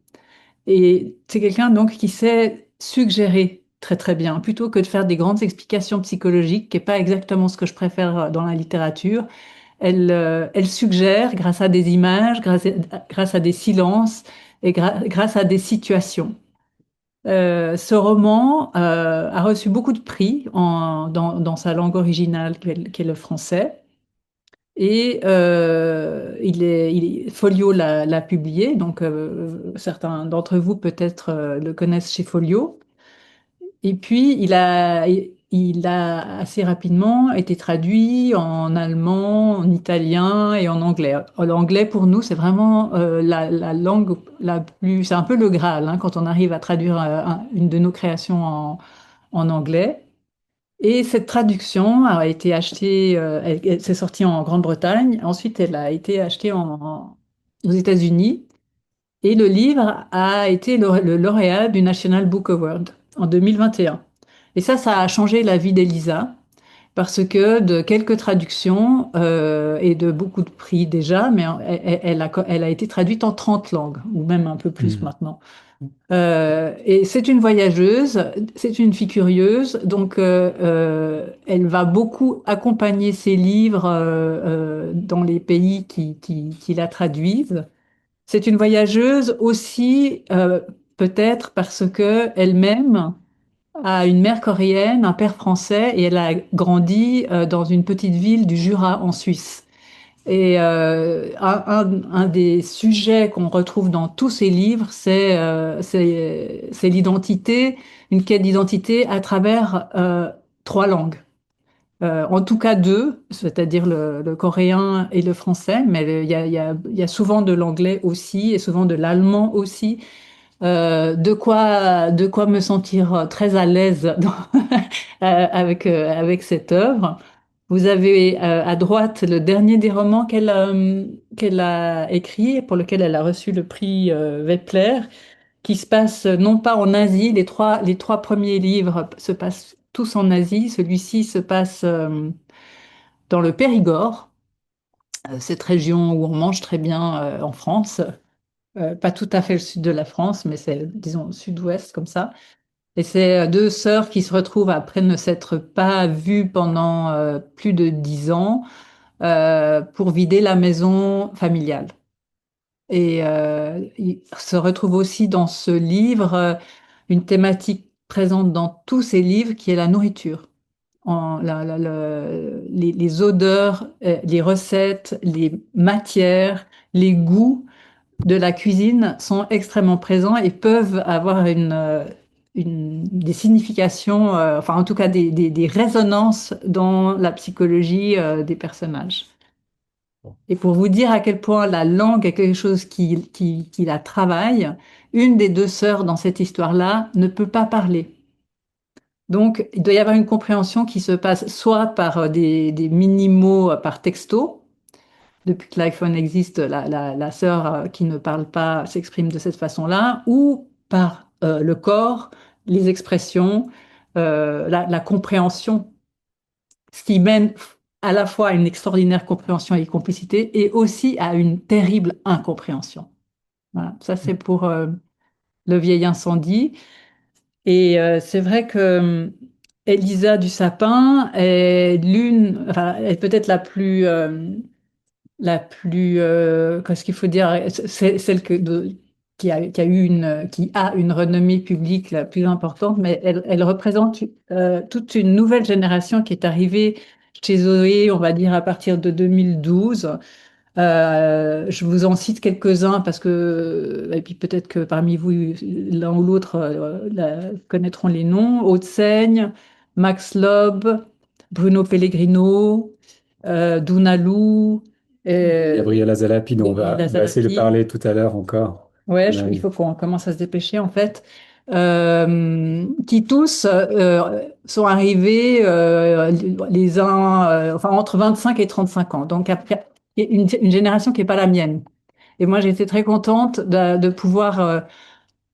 Et c'est quelqu'un donc qui sait suggérer très très bien, plutôt que de faire des grandes explications psychologiques, qui n'est pas exactement ce que je préfère dans la littérature. elle suggère, grâce à des images, grâce à des silences et grâce à des situations. Ce roman a reçu beaucoup de prix dans sa langue originale, qui est le français. Et Folio l'a publié, donc certains d'entre vous peut-être le connaissent chez Folio. Et puis il a assez rapidement été traduit en allemand, en italien et en anglais. L'anglais pour nous, c'est vraiment la langue la plus, c'est un peu le Graal, hein, quand on arrive à traduire une de nos créations en anglais. Et cette traduction a été achetée, elle s'est sortie en Grande-Bretagne, ensuite elle a été achetée aux États-Unis, et le livre a été le lauréat du National Book Award en 2021. Et ça a changé la vie d'Elisa, parce que de quelques traductions et de beaucoup de prix déjà, mais elle a été traduite en 30 langues, ou même un peu plus Mhm. maintenant. Et c'est une voyageuse, c'est une fille curieuse, donc elle va beaucoup accompagner ses livres dans les pays qui la traduisent. C'est une voyageuse aussi, peut-être parce que elle-même a une mère coréenne, un père français, et elle a grandi dans une petite ville du Jura en Suisse. Et un des sujets qu'on retrouve dans tous ces livres, c'est l'identité, une quête d'identité à travers trois langues. En tout cas deux, c'est-à-dire le coréen et le français, mais il y a souvent de l'anglais aussi et souvent de l'allemand aussi. De quoi me sentir très à l'aise avec cette œuvre. Vous avez à droite le dernier des romans qu'elle a écrit, et pour lequel elle a reçu le prix Wepler, qui se passe non pas en Asie, les trois premiers livres se passent tous en Asie, celui-ci se passe dans le Périgord, cette région où on mange très bien en France. Pas tout à fait le sud de la France, mais c'est, disons, le sud-ouest comme ça. Et c'est deux sœurs qui se retrouvent après ne s'être pas vues pendant plus de 10 ans pour vider la maison familiale. Et il se retrouve aussi dans ce livre une thématique présente dans tous ces livres qui est la nourriture. Les odeurs, les recettes, les matières, les goûts de la cuisine sont extrêmement présents et peuvent avoir des significations, enfin en tout cas des résonances dans la psychologie des personnages. Et pour vous dire à quel point la langue est quelque chose qui la travaille, une des deux sœurs dans cette histoire-là ne peut pas parler. Donc, il doit y avoir une compréhension qui se passe soit par des mini-mots par texto. Depuis que l'iPhone existe, la sœur qui ne parle pas s'exprime de cette façon-là, ou par le corps, les expressions, la compréhension, ce qui mène à la fois à une extraordinaire compréhension et complicité, et aussi à une terrible incompréhension. Voilà, ça c'est pour Le vieil incendie. Et c'est vrai que Elisa du Sapin est enfin, est peut-être qu'est-ce qu'il faut dire, c'est celle qui a une renommée publique la plus importante, mais elle représente toute une nouvelle génération qui est arrivée chez Zoé, on va dire à partir de 2012. Je vous en cite quelques-uns parce que, et puis peut-être que parmi vous, l'un ou l'autre connaîtront les noms. Haute-Seigne, Max Lob, Bruno Pellegrino, Dunalou, Gabriela Zalapi, dont Gabriela on va essayer de Zalapi. parler tout à l'heure encore. Ouais, On il arrive. faut qu'on commence à se dépêcher en fait. Qui tous sont arrivés les uns, enfin entre 25 et 35 ans. Donc après, une génération qui n'est pas la mienne. Et moi, j'étais très contente de pouvoir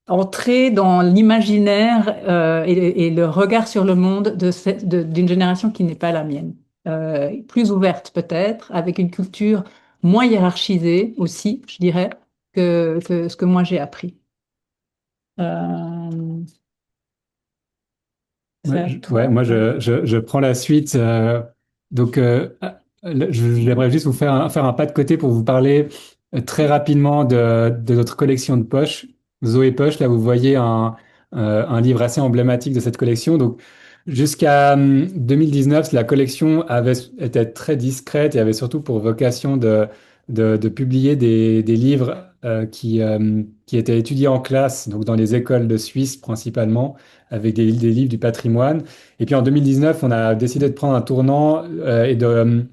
entrer dans l'imaginaire et le regard sur le monde d'une génération qui n'est pas la mienne. Plus ouverte peut-être, avec une culture moins hiérarchisée aussi, je dirais, que ce que moi j'ai appris. Euh, c'est Ouais, à ouais, toi. moi, je prends la suite. Donc, J'aimerais juste vous faire un pas de côté pour vous parler très rapidement de notre collection de poches, Zoé Poche. Là, vous voyez un livre assez emblématique de cette collection. Donc, jusqu'à 2019, la collection était très discrète et avait surtout pour vocation de publier des livres qui étaient étudiés en classe, donc dans les écoles de Suisse principalement, avec des livres du patrimoine. Et puis en 2019, on a décidé de prendre un tournant et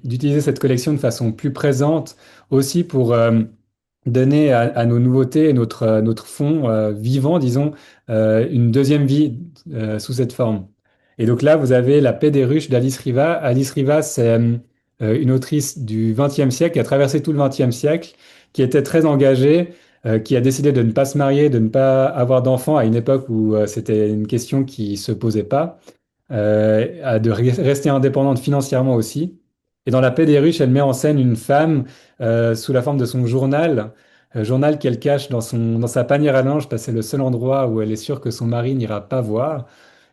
d'utiliser cette collection de façon plus présente aussi pour donner à nos nouveautés et notre fond vivant, disons, une deuxième vie sous cette forme. Et donc là, vous avez La Paix des ruches d'Alice Riva. Alice Riva, c'est une autrice du XXe siècle qui a traversé tout le XXe siècle, qui était très engagée, qui a décidé de ne pas se marier, de ne pas avoir d'enfants à une époque où c'était une question qui se posait pas rester indépendante financièrement aussi. Et dans La Paix des ruches, elle met en scène une femme sous la forme de son journal, journal qu'elle cache dans sa panière à linge, parce que c'est le seul endroit où elle est sûre que son mari n'ira pas voir.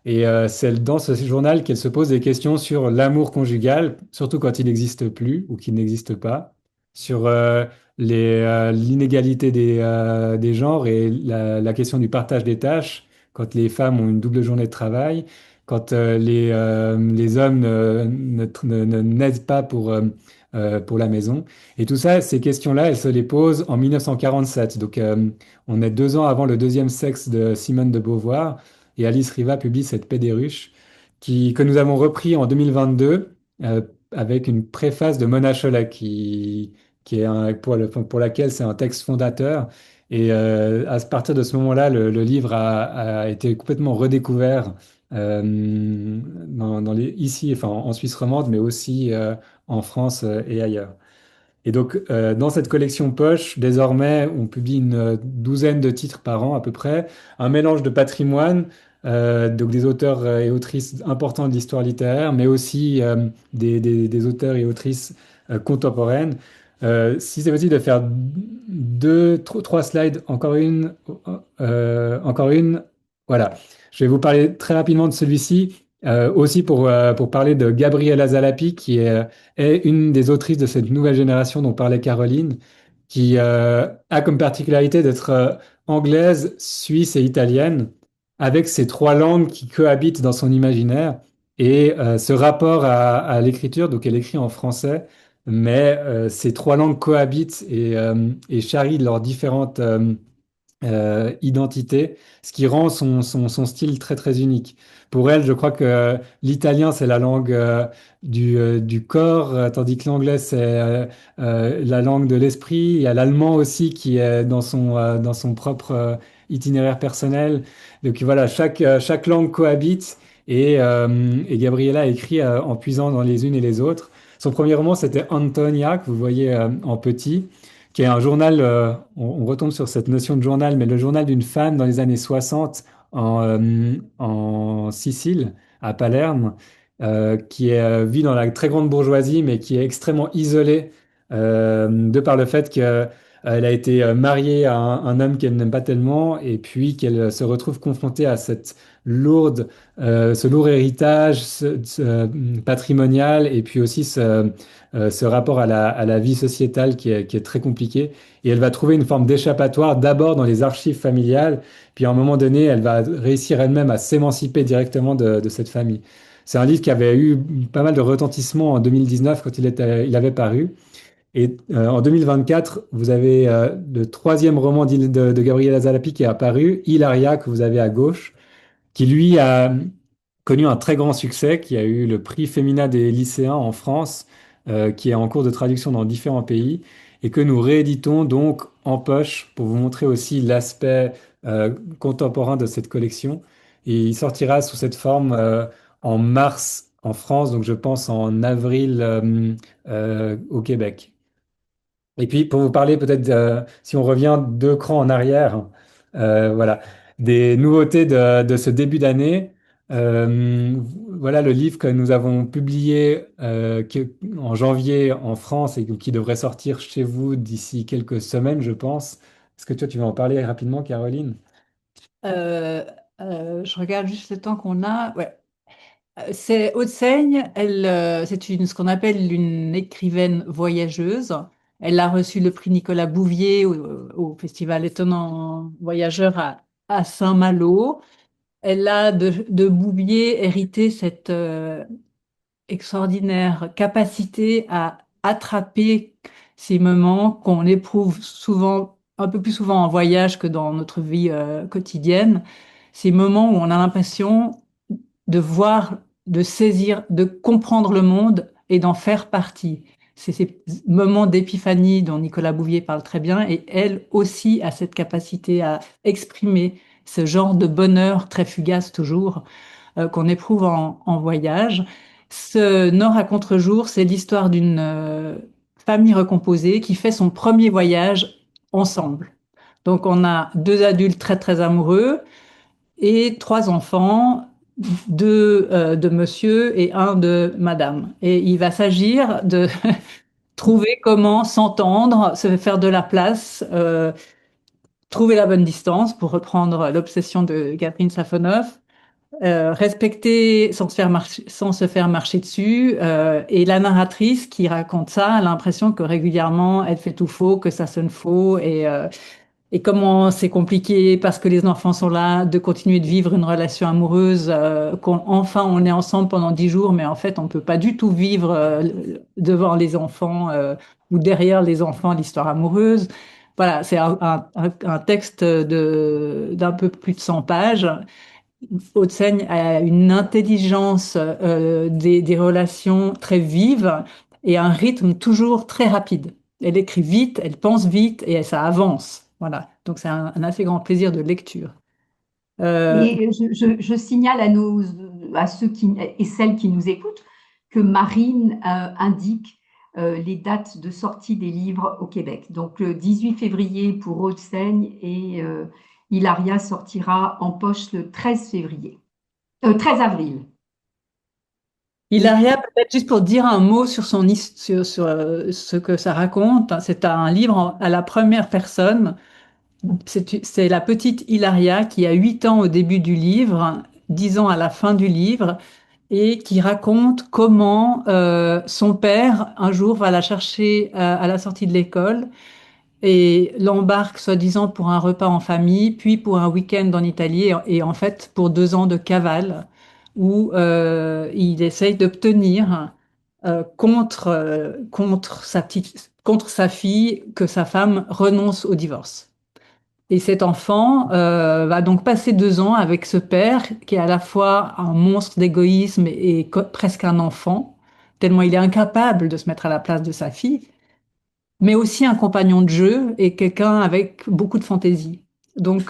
Et c'est dans ce journal qu'elle se pose des questions sur l'amour conjugal, surtout quand il n'existe plus ou qu'il n'existe pas, sur l'inégalité des genres et la question du partage des tâches, quand les femmes ont une double journée de travail, quand les hommes n'aident pas pour la maison. Et tout ça, ces questions-là, elle se les pose en 1947. Donc, on est 2 ans avant le deuxième sexe de Simone de Beauvoir. Et Alice Riva publie cette Paix des ruches que nous avons repris en 2022 avec une préface de Mona Chollet qui est pour laquelle c'est un texte fondateur. Et à partir de ce moment-là, le livre a été complètement redécouvert ici, enfin, en Suisse romande, mais aussi en France et ailleurs. Et donc, dans cette collection poche, désormais, on publie une douzaine de titres par an à peu près, un mélange de patrimoine, donc des auteurs et autrices importants de l'histoire littéraire, mais aussi des auteurs et autrices contemporaines. Si c'est possible de faire trois slides, encore une, voilà. Je vais vous parler très rapidement de celui-ci, aussi pour parler de Gabriela Zalapi, qui est une des autrices de cette nouvelle génération dont parlait Caroline, qui a comme particularité d'être anglaise, suisse et italienne, avec ces trois langues qui cohabitent dans son imaginaire. Et ce rapport à l'écriture, donc elle écrit en français, mais ces trois langues cohabitent et charrient leurs différentes identité, ce qui rend son style très très unique. Pour elle, je crois que l'italien, c'est la langue du corps, tandis que l'anglais, c'est la langue de l'esprit. Il y a l'allemand aussi qui est dans son propre itinéraire personnel. Donc voilà, chaque langue cohabite et Gabriella écrit en puisant dans les unes et les autres. Son premier roman, c'était Antonia, que vous voyez en petit, qui est un journal, on retombe sur cette notion de journal, mais le journal d'une femme dans les années 60 en Sicile, à Palerme, qui vit dans la très grande bourgeoisie, mais qui est extrêmement isolée de par le fait qu'elle a été mariée à un homme qu'elle n'aime pas tellement, et puis qu'elle se retrouve confrontée à ce lourd héritage patrimonial, et puis aussi ce rapport à la vie sociétale qui est très compliqué. Et elle va trouver une forme d'échappatoire d'abord dans les archives familiales, puis à un moment donné, elle va réussir elle-même à s'émanciper directement de cette famille. C'est un livre qui avait eu pas mal de retentissement en 2019 quand il avait paru. Et en 2024, vous avez le troisième roman de Gabriela Zalapi qui est apparu, Hilaria, que vous avez à gauche, qui lui a connu un très grand succès, qui a eu le prix Femina des lycéens en France, qui est en cours de traduction dans différents pays, et que nous rééditons donc en poche pour vous montrer aussi l'aspect contemporain de cette collection. Et il sortira sous cette forme en mars en France, donc je pense en avril au Québec. Et puis, pour vous parler peut-être, si on revient 2 crans en arrière, voilà, des nouveautés de ce début d'année. Voilà le livre que nous avons publié en janvier en France et qui devrait sortir chez vous d'ici quelques semaines, je pense. Est-ce que toi, tu vas en parler rapidement, Caroline? Euh, je regarde juste le temps qu'on a. Ouais. C'est Haute-Seigne, ce qu'on appelle une écrivaine voyageuse. Elle a reçu le prix Nicolas Bouvier au Festival Étonnant Voyageur à Saint-Malo. Elle a de Bouvier hérité cette extraordinaire capacité à attraper ces moments qu'on éprouve souvent, un peu plus souvent en voyage que dans notre vie quotidienne. Ces moments où on a l'impression de voir, de saisir, de comprendre le monde et d'en faire partie. C'est ces moments d'épiphanie dont Nicolas Bouvier parle très bien, et elle aussi a cette capacité à exprimer ce genre de bonheur très fugace toujours qu'on éprouve en voyage. Ce Nord à contre-jour, c'est l'histoire d'une famille recomposée qui fait son premier voyage ensemble. Donc on a deux adultes très très amoureux et trois enfants, deux de monsieur et un de madame. Et il va s'agir de trouver comment s'entendre, se faire de la place, trouver la bonne distance, pour reprendre l'obsession de Catherine Safonov, respecter sans se faire marcher dessus. Et la narratrice qui raconte ça a l'impression que régulièrement elle fait tout faux, que ça sonne faux, et comment c'est compliqué parce que les enfants sont là de continuer de vivre une relation amoureuse, qu'enfin on est ensemble pendant 10 jours, mais en fait on peut pas du tout vivre devant les enfants ou derrière les enfants l'histoire amoureuse. Voilà, c'est un texte d'un peu plus de 100 pages. Haute-Seigne a une intelligence des relations très vive et un rythme toujours très rapide. Elle écrit vite, elle pense vite et ça avance. Voilà. Donc c'est un assez grand plaisir de lecture. Euh, Et je signale à ceux et celles qui nous écoutent que Marine indique les dates de sortie des livres au Québec. Donc le 18 février pour Haute-Seigne et Hilaria sortira en poche le 13 février, 13 avril. Oui. Hilaria, peut-être juste pour dire un mot sur sur ce que ça raconte. C'est un livre à la première personne. C'est la petite Hilaria qui a 8 ans au début du livre, 10 ans à la fin du livre, et qui raconte comment son père, un jour, va la chercher à la sortie de l'école et l'embarque soi-disant pour un repas en famille, puis pour un week-end en Italie, et en fait pour 2 ans de cavale, où il essaye d'obtenir contre sa fille que sa femme renonce au divorce. Et cet enfant va donc passer 2 ans avec ce père qui est à la fois un monstre d'égoïsme et presque un enfant, tellement il est incapable de se mettre à la place de sa fille, mais aussi un compagnon de jeu et quelqu'un avec beaucoup de fantaisie. Donc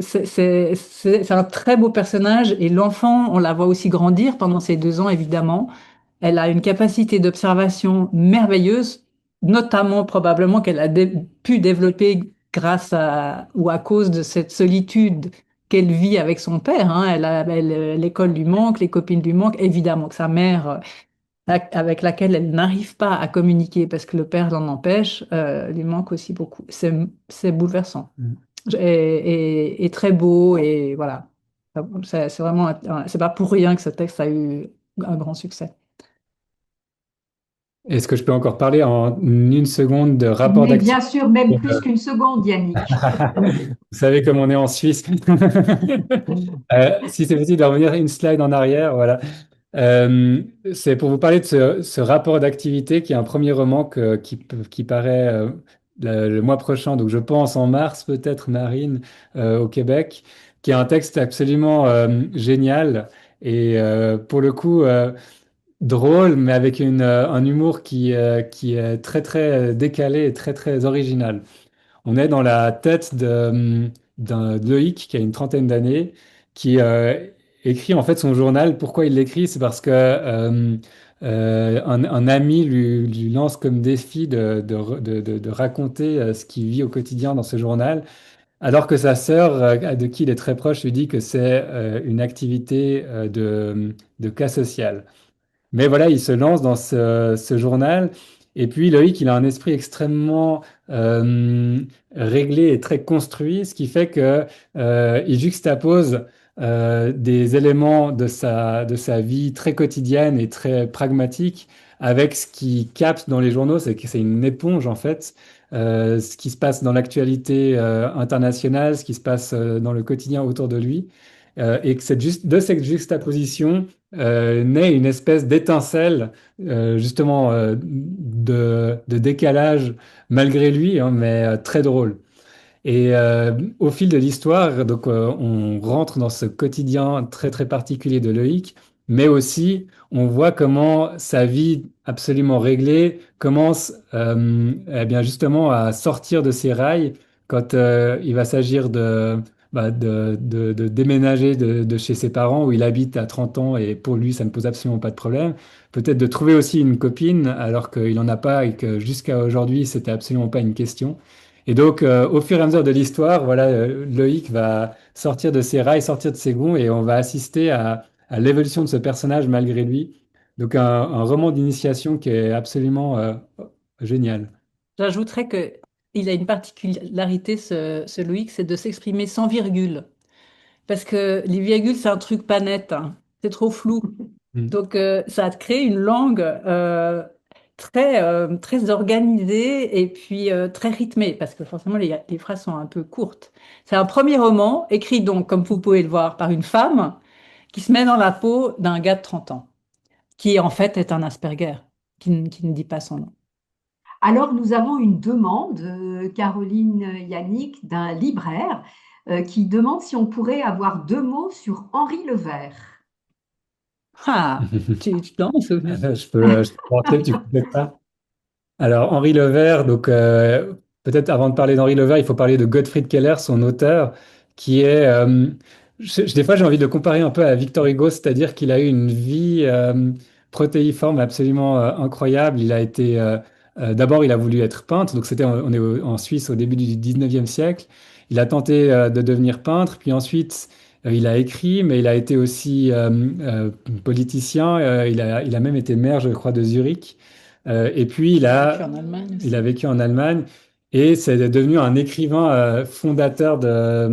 c'est un très beau personnage, et l'enfant, on la voit aussi grandir pendant ces 2 ans, évidemment. Elle a une capacité d'observation merveilleuse, notamment probablement qu'elle a pu développer grâce à ou à cause de cette solitude qu'elle vit avec son père. Hein. L'école lui manque, les copines lui manquent, évidemment que sa mère avec laquelle elle n'arrive pas à communiquer parce que le père l'en empêche, lui manque aussi beaucoup. C'est bouleversant Mm. et très beau, et voilà. C'est vraiment, c'est pas pour rien que ce texte a eu un grand succès. Est-ce que je peux encore parler en une seconde de rapport Mais d'activité? bien sûr, même plus qu'une seconde, Yannick. Vous savez comme on est en Suisse. Si c'est possible de revenir une slide en arrière, voilà. C'est pour vous parler de ce rapport d'activité qui est un premier roman qui paraît le mois prochain, donc je pense en mars peut-être, Marine, au Québec, qui est un texte absolument génial et pour le coup drôle, mais avec un humour qui est très très décalé et très très original. On est dans la tête d'un Loïc qui a une trentaine d'années, qui écrit en fait son journal. Pourquoi il l'écrit? C'est parce que un ami lui lance comme défi de raconter ce qu'il vit au quotidien dans ce journal, alors que sa sœur, de qui il est très proche, lui dit que c'est une activité de cas social. Mais voilà, il se lance dans ce journal. Et puis Loïc, il a un esprit extrêmement réglé et très construit, ce qui fait que il juxtapose des éléments de sa vie très quotidienne et très pragmatique avec ce qu'il capte dans les journaux, c'est que c'est une éponge en fait. Ce qui se passe dans l'actualité internationale, ce qui se passe dans le quotidien autour de lui, et que de cette juxtaposition naît une espèce d'étincelle, justement de décalage malgré lui, hein, mais très drôle. Et au fil de l'histoire, donc on rentre dans ce quotidien très très particulier de Loïc, mais aussi on voit comment sa vie absolument réglée commence eh bien justement à sortir de ses rails quand il va s'agir de déménager de chez ses parents où il habite à 30 ans et pour lui ça ne pose absolument pas de problème. Peut-être de trouver aussi une copine alors qu'il n'en a pas et que jusqu'à aujourd'hui c'était absolument pas une question. Et donc, au fur et à mesure de l'histoire, voilà, Loïc va sortir de ses rails, sortir de ses gonds, et on va assister à l'évolution de ce personnage malgré lui. Donc, un roman d'initiation qui est absolument génial. J'ajouterais que il a une particularité, ce Loïc, c'est de s'exprimer sans virgule. Parce que les virgules, c'est un truc pas net, hein. C'est trop flou. Mm. Donc, ça a créé une langue très organisée et puis très rythmée, parce que forcément, les phrases sont un peu courtes. C'est un premier roman, écrit donc, comme vous pouvez le voir, par une femme qui se met dans la peau d'un gars de 30 ans, qui en fait est un Asperger, qui ne dit pas son nom. Alors, nous avons une demande, Caroline Yannick, d'un libraire qui demande si on pourrait avoir 2 mots sur Henri Levert. Ah, tu te lances? Je peux tenter, tu complètes pas? Alors, Henri Levert, donc peut-être avant de parler d'Henri Levert, il faut parler de Gottfried Keller, son auteur, qui est, des fois j'ai envie de le comparer un peu à Victor Hugo, c'est-à-dire qu'il a eu une vie protéiforme absolument incroyable. Il a été, d'abord il a voulu être peintre, donc on est en Suisse au début du 19e siècle. Il a tenté de devenir peintre, puis ensuite il a écrit, mais il a été aussi politicien. Il a même été maire, je crois, de Zurich. Et puis Il a vécu en Allemagne il a aussi. vécu en Allemagne et c'est devenu un écrivain fondateur de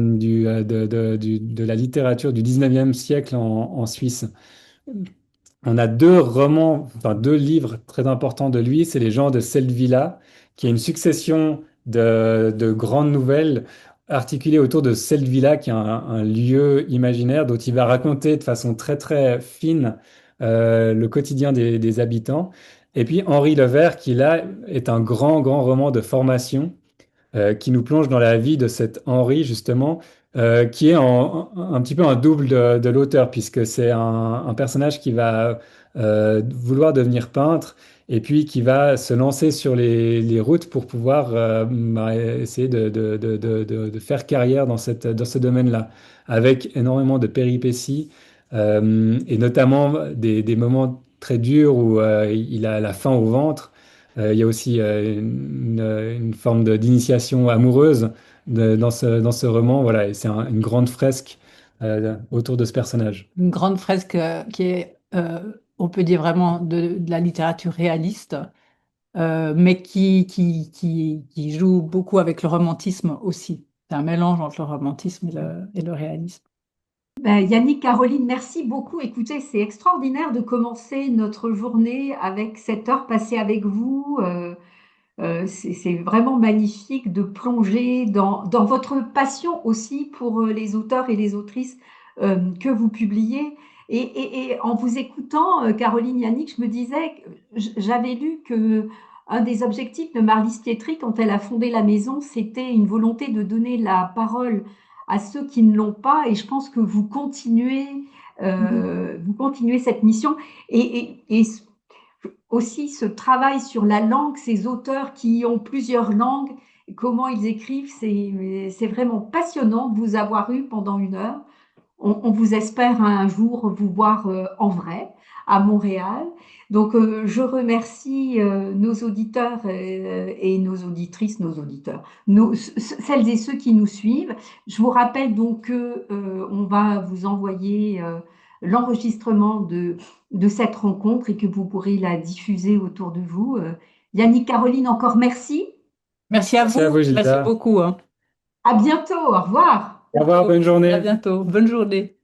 la littérature du 19e siècle en Suisse. On a 2 romans, enfin 2 livres très importants de lui. C'est Les gens de Seldwyla, qui est une succession de grandes nouvelles articulées autour de Seldwyla, qui est un lieu imaginaire dont il va raconter de façon très très fine le quotidien des habitants. Et puis Henri Levert, qui là est un grand grand roman de formation qui nous plonge dans la vie de cet Henri, justement, qui est un petit peu un double de l'auteur, puisque c'est un personnage qui va vouloir devenir peintre et puis qui va se lancer sur les routes pour pouvoir essayer de faire carrière dans ce domaine-là, avec énormément de péripéties et notamment des moments très durs où il a la faim au ventre. Il y a aussi une forme d'initiation amoureuse dans ce roman. Voilà, et c'est une grande fresque autour de ce personnage. Une grande fresque qui est, on peut dire vraiment de la littérature réaliste, mais qui joue beaucoup avec le romantisme aussi. C'est un mélange entre le romantisme et le réalisme. Ben, Yannick, Caroline, merci beaucoup. Écoutez, c'est extraordinaire de commencer notre journée avec cette heure passée avec vous. C'est vraiment magnifique de plonger dans votre passion aussi pour les auteurs et les autrices que vous publiez. Et en vous écoutant, Caroline Yannick, je me disais, j'avais lu que un des objectifs de Marlise Pietri, quand elle a fondé la maison, c'était une volonté de donner la parole à ceux qui ne l'ont pas. Et je pense que vous continuez cette mission. Et aussi ce travail sur la langue, ces auteurs qui ont plusieurs langues, comment ils écrivent, c'est vraiment passionnant de vous avoir eu pendant 1 heure. On vous espère un jour vous voir en vrai à Montréal. Donc, je remercie nos auditeurs et nos auditrices, nos auditeurs, celles et ceux qui nous suivent. Je vous rappelle donc que on va vous envoyer l'enregistrement de cette rencontre et que vous pourrez la diffuser autour de vous. Yannick, Caroline, encore merci. Merci à Merci à vous, vous, merci Gilda. beaucoup, hein. À bientôt. Au revoir. Au revoir, bonne À journée. bientôt, bonne journée.